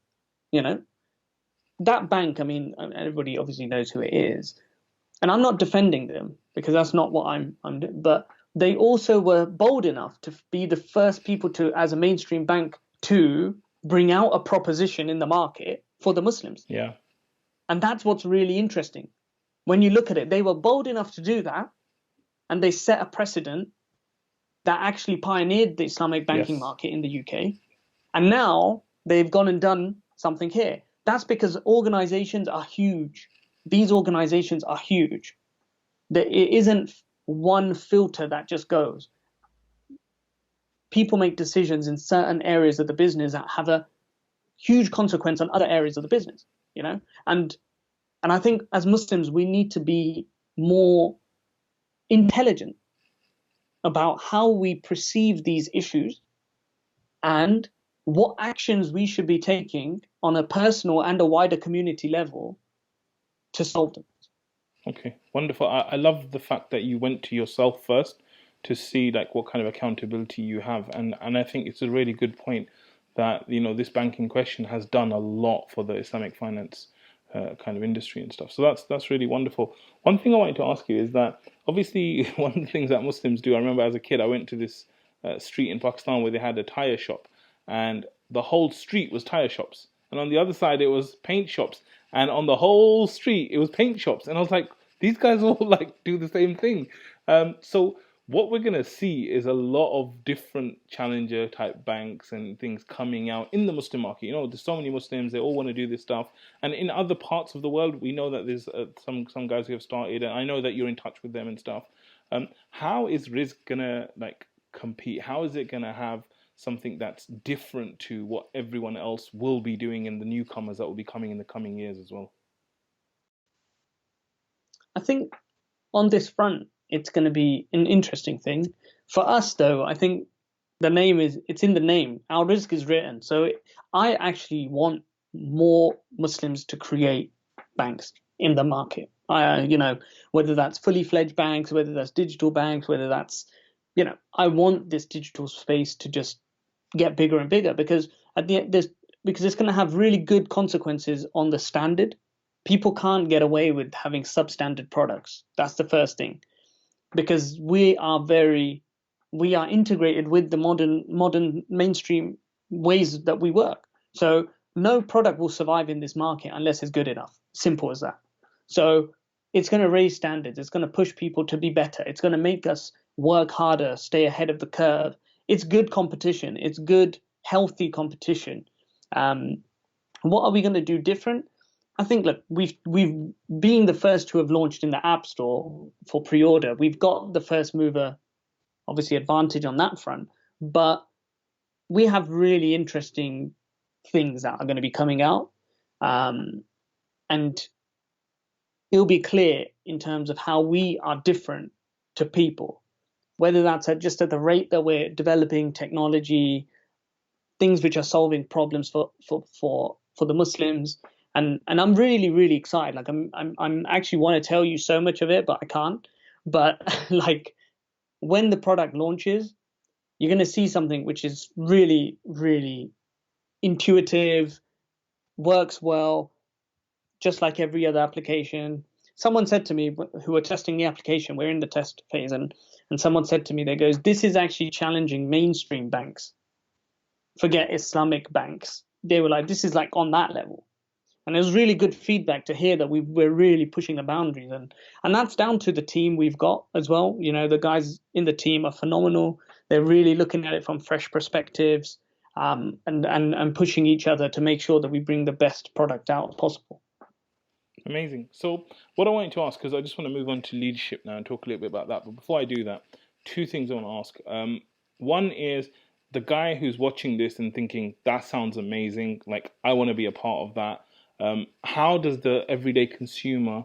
That bank, I mean, everybody obviously knows who it is, and I'm not defending them because that's not what I'm doing. But they also were bold enough to be the first people to, as a mainstream bank, to bring out a proposition in the market for the Muslims. Yeah. And that's what's really interesting. When you look at it, they were bold enough to do that, and they set a precedent that actually pioneered the Islamic banking market in the UK. And now they've gone and done something here. That's because organizations are huge. These organizations are huge. It isn't one filter that just goes. People make decisions in certain areas of the business that have a huge consequence on other areas of the business, And I think as Muslims, we need to be more intelligent about how we perceive these issues and what actions we should be taking on a personal and a wider community level to solve them. Okay, wonderful. I love the fact that you went to yourself first to see what kind of accountability you have, and I think it's a really good point that this banking question has done a lot for the Islamic finance kind of industry and stuff. So that's really wonderful. One thing I wanted to ask you is that obviously one of the things that Muslims do, I remember as a kid I went to this street in Pakistan where they had a tire shop, and the whole street was tire shops, and on the other side it was paint shops, and on the whole street it was paint shops, and I was like, these guys all like do the same thing. So what we're gonna see is a lot of different challenger type banks and things coming out in the Muslim market. You know, there's so many Muslims, they all want to do this stuff, and in other parts of the world, we know that there's some guys who have started, and I know that you're in touch with them and stuff. How is Rizq gonna like compete? How is it gonna have something that's different to what everyone else will be doing and the newcomers that will be coming in the coming years as well? I think on this front, it's going to be an interesting thing. For us, though, I think it's in the name. Our Rizq is written. So I actually want more Muslims to create banks in the market. Whether that's fully fledged banks, whether that's digital banks, whether that's, I want this digital space to just get bigger and bigger, because at the end, because it's going to have really good consequences on the standard. People can't get away with having substandard products. That's the first thing, because we are integrated with the modern mainstream ways that we work. So no product will survive in this market unless it's good enough. Simple as that. So it's going to raise standards. It's going to push people to be better. It's going to make us work harder, stay ahead of the curve. It's good competition. It's good, healthy competition. What are we going to do different? I think, look, we've been the first to have launched in the App Store for pre-order. We've got the first mover, obviously, advantage on that front. But we have really interesting things that are going to be coming out, and it'll be clear in terms of how we are different to people, whether that's just at the rate that we're developing technology, things which are solving problems for the Muslims. And I'm really, really excited. Like I'm actually want to tell you so much of it, but I can't. But like when the product launches, you're going to see something which is really, really intuitive, works well, just like every other application. Someone said to me, who were testing the application, we're in the test phase, and someone said to me, they goes, this is actually challenging mainstream banks. Forget Islamic banks. They were like, this is like on that level. And it was really good feedback to hear that we're really pushing the boundaries. And that's down to the team we've got as well. You know, the guys in the team are phenomenal. They're really looking at it from fresh perspectives, and pushing each other to make sure that we bring the best product out possible. Amazing. So what I wanted to ask, because I just want to move on to leadership now and talk a little bit about that. But before I do that, two things I want to ask. One is the guy who's watching this and thinking, that sounds amazing. Like, I want to be a part of that. How does the everyday consumer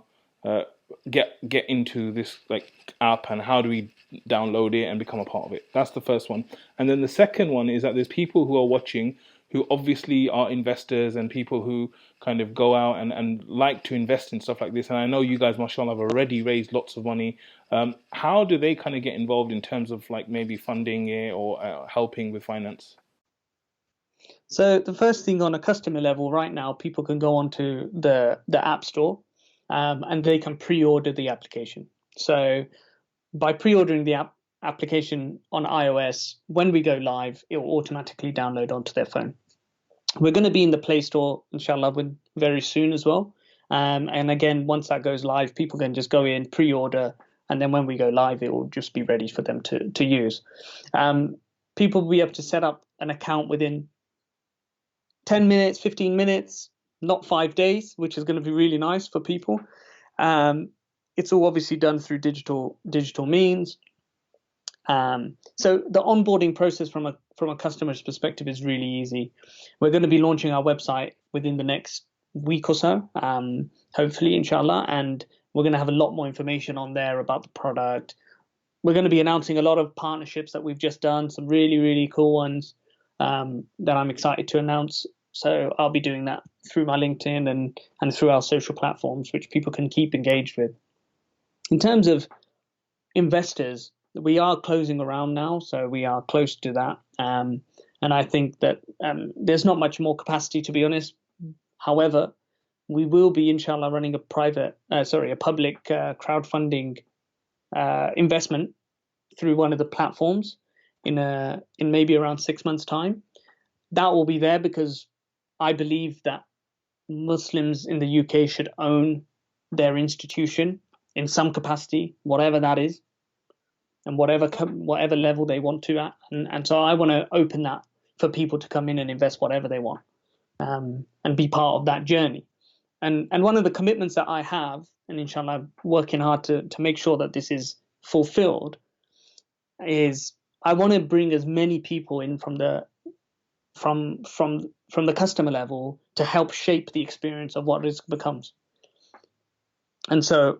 get into this like app, and how do we download it and become a part of it? That's the first one. And then the second one is that there's people who are watching who obviously are investors and people who kind of go out and like to invest in stuff like this. And I know you guys, mashallah, have already raised lots of money. How do they kind of get involved in terms of like maybe funding it or helping with finance? So the first thing, on a customer level right now, people can go onto the App Store, and they can pre-order the application. So by pre-ordering the application on iOS, when we go live, it will automatically download onto their phone. We're going to be in the Play Store, inshallah, very soon as well. And again, once that goes live, people can just go in, pre-order, and then when we go live, it will just be ready for them to use. People will be able to set up an account within 10 minutes, 15 minutes, not 5 days, which is going to be really nice for people. It's all obviously done through digital means. So the onboarding process from a customer's perspective is really easy. We're going to be launching our website within the next week or so, hopefully, inshallah, and we're going to have a lot more information on there about the product. We're going to be announcing a lot of partnerships that we've just done, some really, really cool ones that I'm excited to announce. So I'll be doing that through my LinkedIn and through our social platforms, which people can keep engaged with. In terms of investors, we are closing around now, so we are close to that. And I think that there's not much more capacity, to be honest. However, we will be, inshallah, running a public crowdfunding investment through one of the platforms in maybe around 6 months' time. that will be there because I believe that Muslims in the UK should own their institution in some capacity, whatever that is, and whatever level they want to at. And so I want to open that for people to come in and invest whatever they want, and be part of that journey. And one of the commitments that I have, and inshallah, I'm working hard to make sure that this is fulfilled, is I want to bring as many people in from the customer level to help shape the experience of what Rizq becomes. And so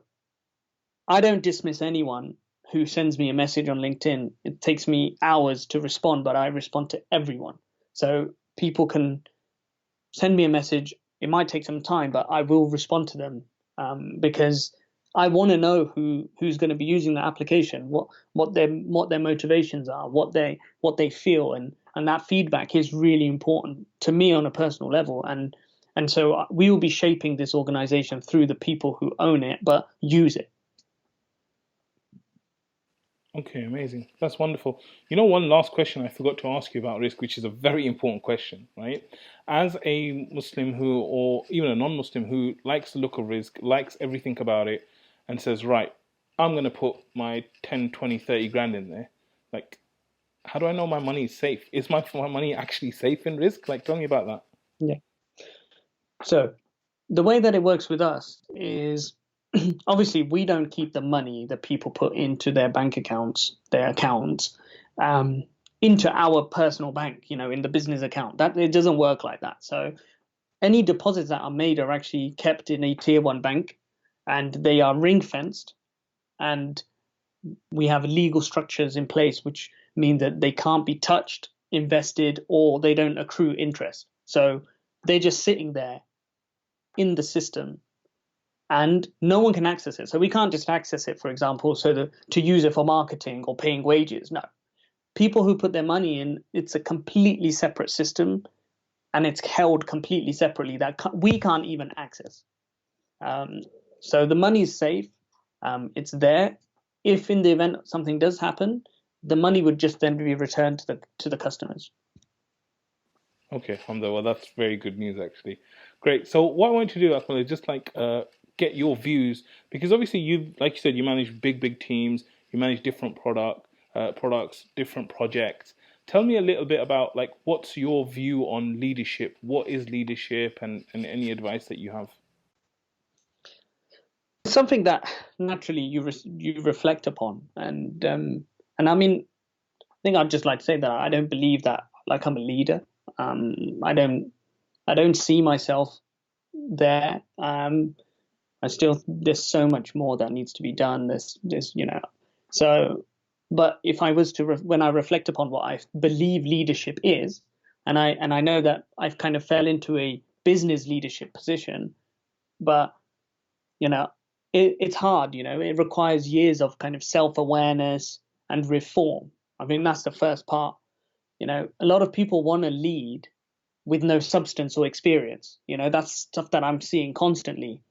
I don't dismiss anyone who sends me a message on LinkedIn. It takes me hours to respond, but I respond to everyone. So people can send me a message. It might take some time, but I will respond to them, because I want to know who's going to be using the application, what their motivations are, what they feel, and that feedback is really important to me on a personal level. And so we will be shaping this organization through the people who own it but use it. Okay, amazing. That's wonderful. You know, one last question I forgot to ask you about Rizq, which is a very important question, right? As a Muslim who, or even a non-Muslim who likes the look of Rizq, likes everything about it, and says, right, I'm going to put my 10, 20, 30 grand in there. Like, how do I know my money is safe? Is my money actually safe in Rizq? Like, tell me about that. Yeah. So the way that it works with us is obviously we don't keep the money that people put into their bank accounts, into our personal bank, in the business account. That it doesn't work like that. So any deposits that are made are actually kept in a tier 1 bank, and they are ring fenced, and we have legal structures in place which mean that they can't be touched, invested, or they don't accrue interest. So they're just sitting there in the system, and no one can access it. So we can't just access it, for example, to use it for marketing or paying wages. No, people who put their money in, it's a completely separate system, and it's held completely separately that we can't even access. So the money is safe. It's there. If in the event something does happen, the money would just then be returned to the customers. Okay, Hamza, well, that's very good news, actually. Great. So what I want to do, Akmal, is just get your views, because obviously you, like you said, you manage big teams, you manage different products, different projects. Tell me a little bit about what's your view on leadership? What is leadership, and any advice that you have? Something that naturally you reflect upon, and I mean, I think I'd just like to say that I don't believe that I'm a leader. I don't see myself there. There's so much more that needs to be done. So, but if I was to when I reflect upon what I believe leadership is, and I know that I've kind of fell into a business leadership position, but it's hard. It requires years of kind of self-awareness and reform. I mean, that's the first part. A lot of people want to lead with no substance or experience. That's stuff that I'm seeing constantly.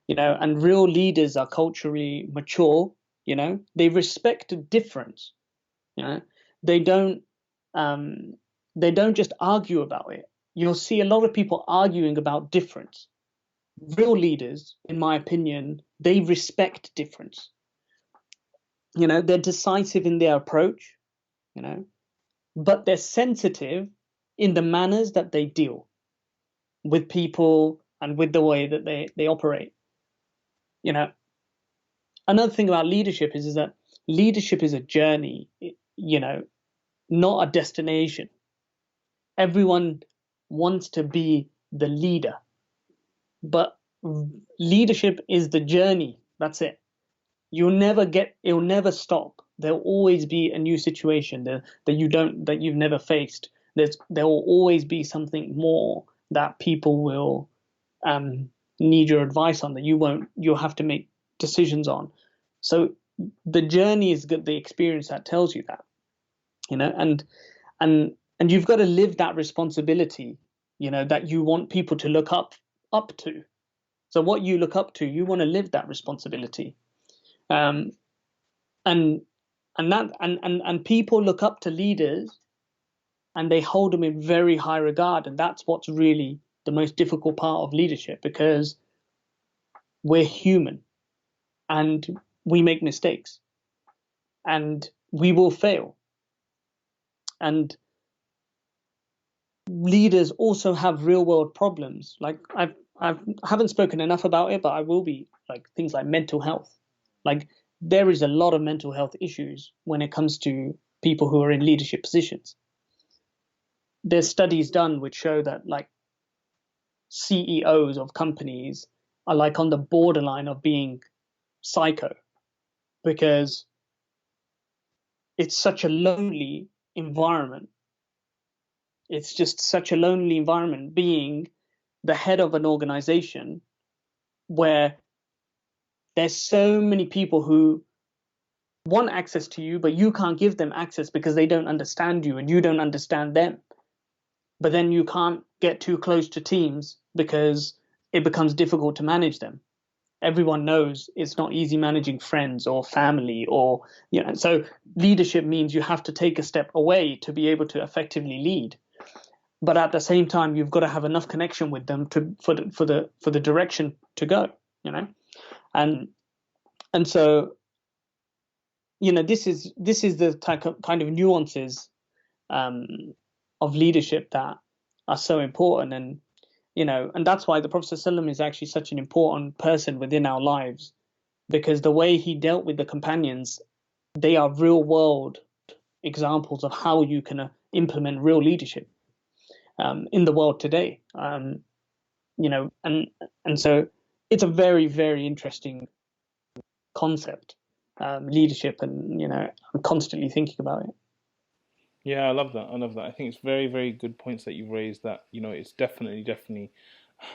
And real leaders are culturally mature. They respect difference. They don't just argue about it. You'll see a lot of people arguing about difference. Real leaders, in my opinion, they respect difference. They're decisive in their approach, but they're sensitive in the manners that they deal with people and with the way that they operate. Another thing about leadership is that leadership is a journey, not a destination. Everyone wants to be the leader, but leadership is the journey. That's it. It'll never stop. There'll always be a new situation that you've never faced. There will always be something more that people will need your advice on, that you'll have to make decisions on. So the journey is the experience that tells you that, and you've got to live that responsibility, that you want people to look up to. So what you look up to, you want to live that responsibility. And people look up to leaders, and they hold them in very high regard. And that's what's really the most difficult part of leadership, because we're human and we make mistakes and we will fail. And leaders also have real world problems. Like I haven't spoken enough about it, but I will be, like things like mental health. Like there is a lot of mental health issues when it comes to people who are in leadership positions. There's studies done which show that like CEOs of companies are like on the borderline of being psycho, because it's such a lonely environment. It's just such a lonely environment being the head of an organization where there's so many people who want access to you, but you can't give them access because they don't understand you and you don't understand them. But then you can't get too close to teams because it becomes difficult to manage them. Everyone knows it's not easy managing friends or family, or, you know, so leadership means you have to take a step away to be able to effectively lead. But at the same time, you've got to have enough connection with them for the direction to go, you know, and so, you know, this is the type of kind of nuances of leadership that are so important. And you know, and that's why the Prophet ﷺ is actually such an important person within our lives, because the way he dealt with the companions, they are real world examples of how you can implement real leadership in the world today. You know, and so it's a very, very interesting concept, leadership, and you know, I'm constantly thinking about it. Yeah, I love that. I love that. I think it's very, very good points that you've raised. That you know, it's definitely,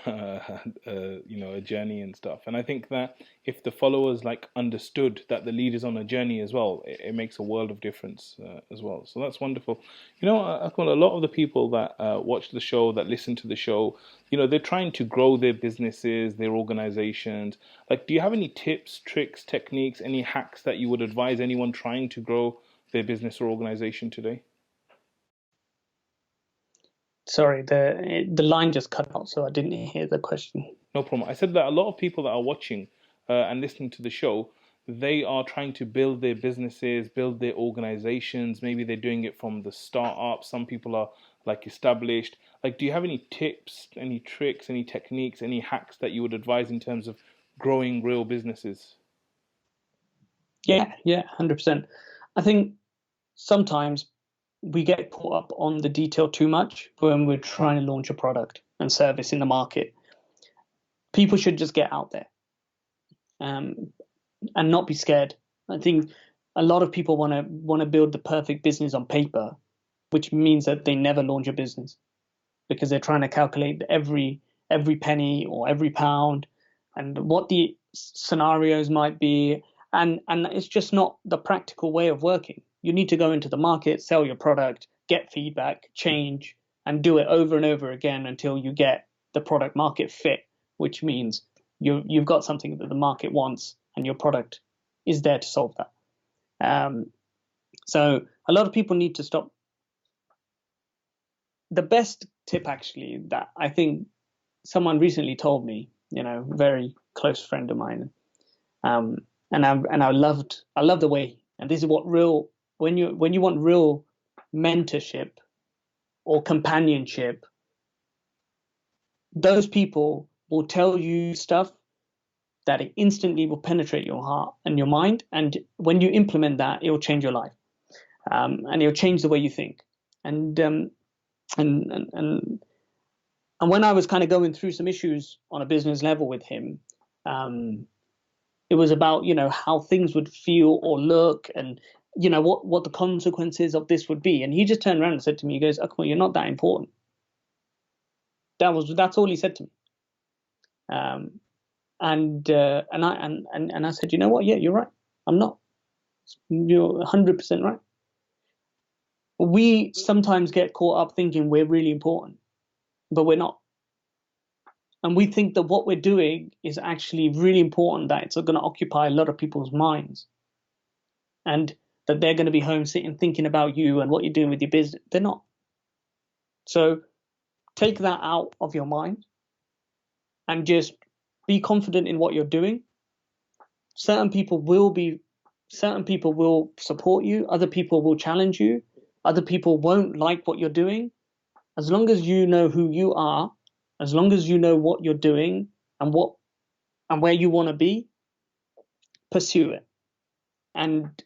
you know, a journey and stuff. And I think that if the followers like understood that the leader's on a journey as well, it makes a world of difference as well. So that's wonderful. You know, Akmal, a lot of the people that watch the show, that listen to the show, you know, they're trying to grow their businesses, their organizations. Like, do you have any tips, tricks, techniques, any hacks that you would advise anyone trying to grow their business or organization today? Sorry, the line just cut out, so I didn't hear the question. No problem. I said that a lot of people that are watching and listening to the show, they are trying to build their businesses, build their organizations. Maybe they're doing it from the start up. Some people are like established. Like, do you have any tips, any tricks, any techniques, any hacks that you would advise in terms of growing real businesses? Yeah, 100%. I think sometimes we get caught up on the detail too much when we're trying to launch a product and service in the market. People should just get out there and not be scared. I think a lot of people want to build the perfect business on paper, which means that they never launch a business because they're trying to calculate every penny or every pound and what the scenarios might be, and it's just not the practical way of working. You need to go into the market, sell your product, get feedback, change, and do it over and over again until you get the product market fit, which means you've got something that the market wants and your product is there to solve that. So a lot of people need to stop. The best tip, actually, that I think someone recently told me, you know, very close friend of mine, and I love the way, and this is what real, when you want real mentorship or companionship, those people will tell you stuff that it instantly will penetrate your heart and your mind, and when you implement that, it will change your life, and it will change the way you think. And when I was kind of going through some issues on a business level with him, it was about, you know, how things would feel or look, and you know what the consequences of this would be. And he just turned around and said to me, he goes, "Akmal, you're not that important." That's all he said to me. And I said, you know what? Yeah, you're right. I'm not. You're 100% right. We sometimes get caught up thinking we're really important, but we're not. And we think that what we're doing is actually really important, that it's going to occupy a lot of people's minds, and that they're going to be home sitting thinking about you and what you're doing with your business. They're not. So take that out of your mind and just be confident in what you're doing. Certain people will support you, other people will challenge you, other people won't like what you're doing. As long as you know who you are, as long as you know what you're doing and where you want to be, pursue it and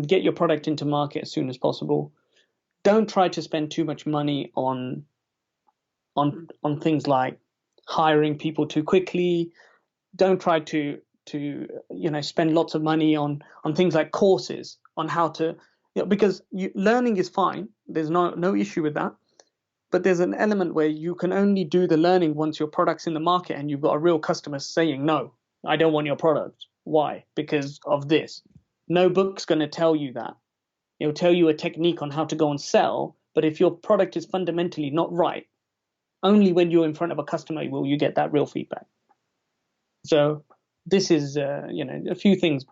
get your product into market as soon as possible. Don't try to spend too much money on things like hiring people too quickly. Don't try to spend lots of money on things like courses on how to, because learning is fine. There's no issue with that. But there's an element where you can only do the learning once your product's in the market and you've got a real customer saying, no, I don't want your product. Why? Because of this. No book's going to tell you that. It'll tell you a technique on how to go and sell. But if your product is fundamentally not right, only when you're in front of a customer will you get that real feedback. So this is, a few things.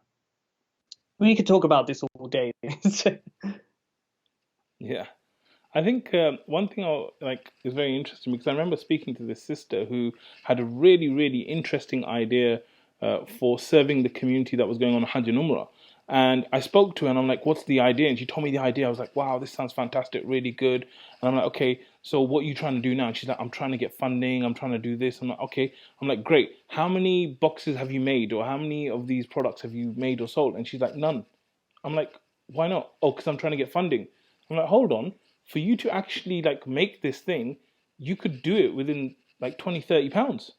We could talk about this all day. Yeah. I think one thing is very interesting, because I remember speaking to this sister who had a really, really interesting idea for serving the community that was going on Hajj and Umrah. And I spoke to her and I'm like, what's the idea? And she told me the idea. I was like, wow, this sounds fantastic, really good. And I'm like, okay, so what are you trying to do now? And she's like, I'm trying to get funding. I'm trying to do this. I'm like, okay. I'm like, great. How many boxes have you made? Or how many of these products have you made or sold? And she's like, none. I'm like, why not? Oh, because I'm trying to get funding. I'm like, hold on. For you to actually make this thing, you could do it within like 20, 30 pounds.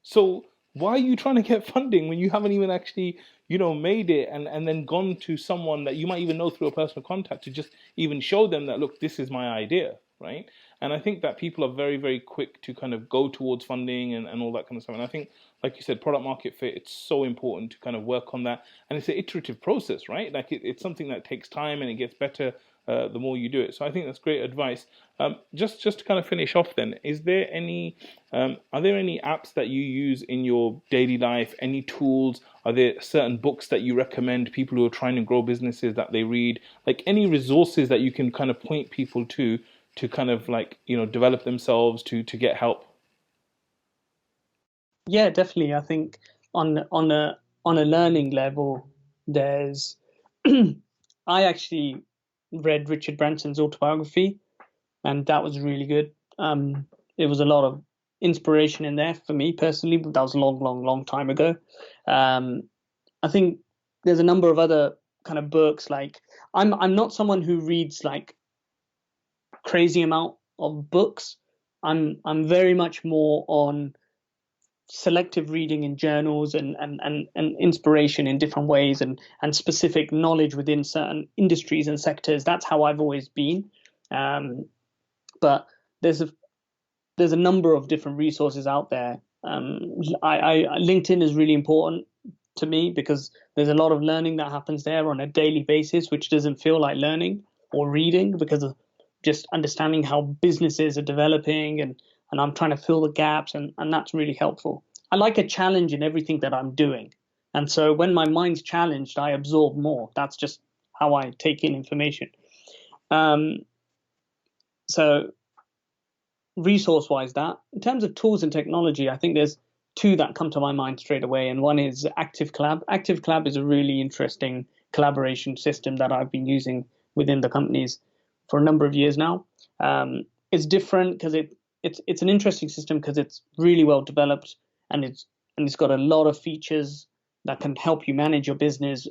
So why are you trying to get funding when you haven't even actually, made it and then gone to someone that you might even know through a personal contact to just even show them that, look, this is my idea, right? And I think that people are very, very quick to kind of go towards funding and all that kind of stuff. And I think, like you said, product market fit, it's so important to kind of work on that. And it's an iterative process, right? Like it's something that takes time and it gets better the more you do it. So I think that's great advice. Just to kind of finish off then, are there any apps that you use in your daily life? Any tools? Are there certain books that you recommend people who are trying to grow businesses that they read? Like any resources that you can kind of point people to kind of develop themselves to get help? Yeah, definitely. I think on a learning level, there's I actually read Richard Branson's autobiography, and that was really good. There was a lot of inspiration in there for me personally, but that was a long time ago. I think there's a number of other kind of books. Like I'm not someone who reads like crazy amount of books. I'm very much more on selective reading in journals and inspiration in different ways and specific knowledge within certain industries and sectors. That's how I've always been. But there's a number of different resources out there. LinkedIn is really important to me because there's a lot of learning that happens there on a daily basis, which doesn't feel like learning or reading because of just understanding how businesses are developing and I'm trying to fill the gaps, and that's really helpful. I like a challenge in everything that I'm doing. And so when my mind's challenged, I absorb more. That's just how I take in information. So resource-wise, that. In terms of tools and technology, I think there's two that come to my mind straight away, and one is ActiveCollab. ActiveCollab is a really interesting collaboration system that I've been using within the companies for a number of years now. It's different because it's an interesting system because it's really well developed and it's got a lot of features that can help you manage your business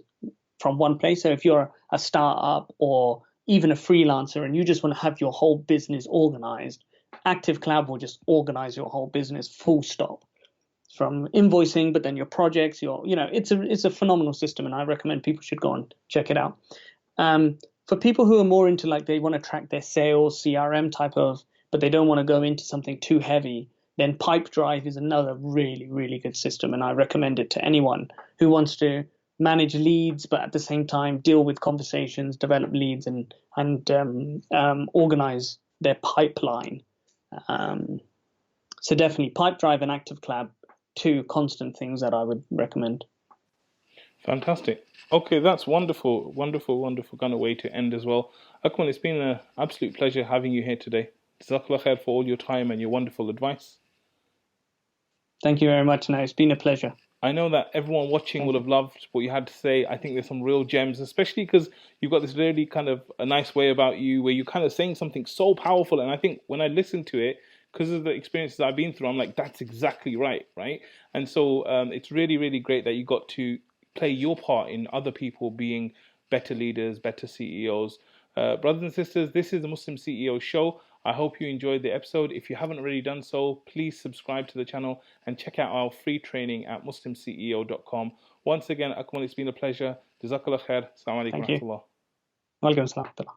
from one place. So if you're a startup or even a freelancer and you just want to have your whole business organized, ActiveCollab will just organize your whole business full stop, from invoicing, but then your projects, it's a phenomenal system, and I recommend people should go and check it out. For people who are more into they want to track their sales, CRM type of, but they don't want to go into something too heavy, then Pipedrive is another really, really good system, and I recommend it to anyone who wants to manage leads, but at the same time deal with conversations, develop leads, and organize their pipeline. So definitely Pipedrive and ActiveCollab, two constant things that I would recommend. Fantastic. Okay, that's wonderful kind of way to end as well. Akmal, it's been an absolute pleasure having you here today. Jazakallah khair for all your time and your wonderful advice. Thank you very much, Now. It's been a pleasure. I know that everyone watching would have loved what you had to say. I think there's some real gems, especially because you've got this really kind of a nice way about you where you're kind of saying something so powerful. And I think when I listen to it, because of the experiences I've been through, I'm like, that's exactly right, right? And so it's really, really great that you got to play your part in other people being better leaders, better CEOs. Brothers and sisters, this is the Muslim CEO Show. I hope you enjoyed the episode. If you haven't already done so, please subscribe to the channel and check out our free training at muslimceo.com. Once again, Akmal, it's been a pleasure. Jazakallah khair. Assalamu alaikum. Thank you. Walaikum salam.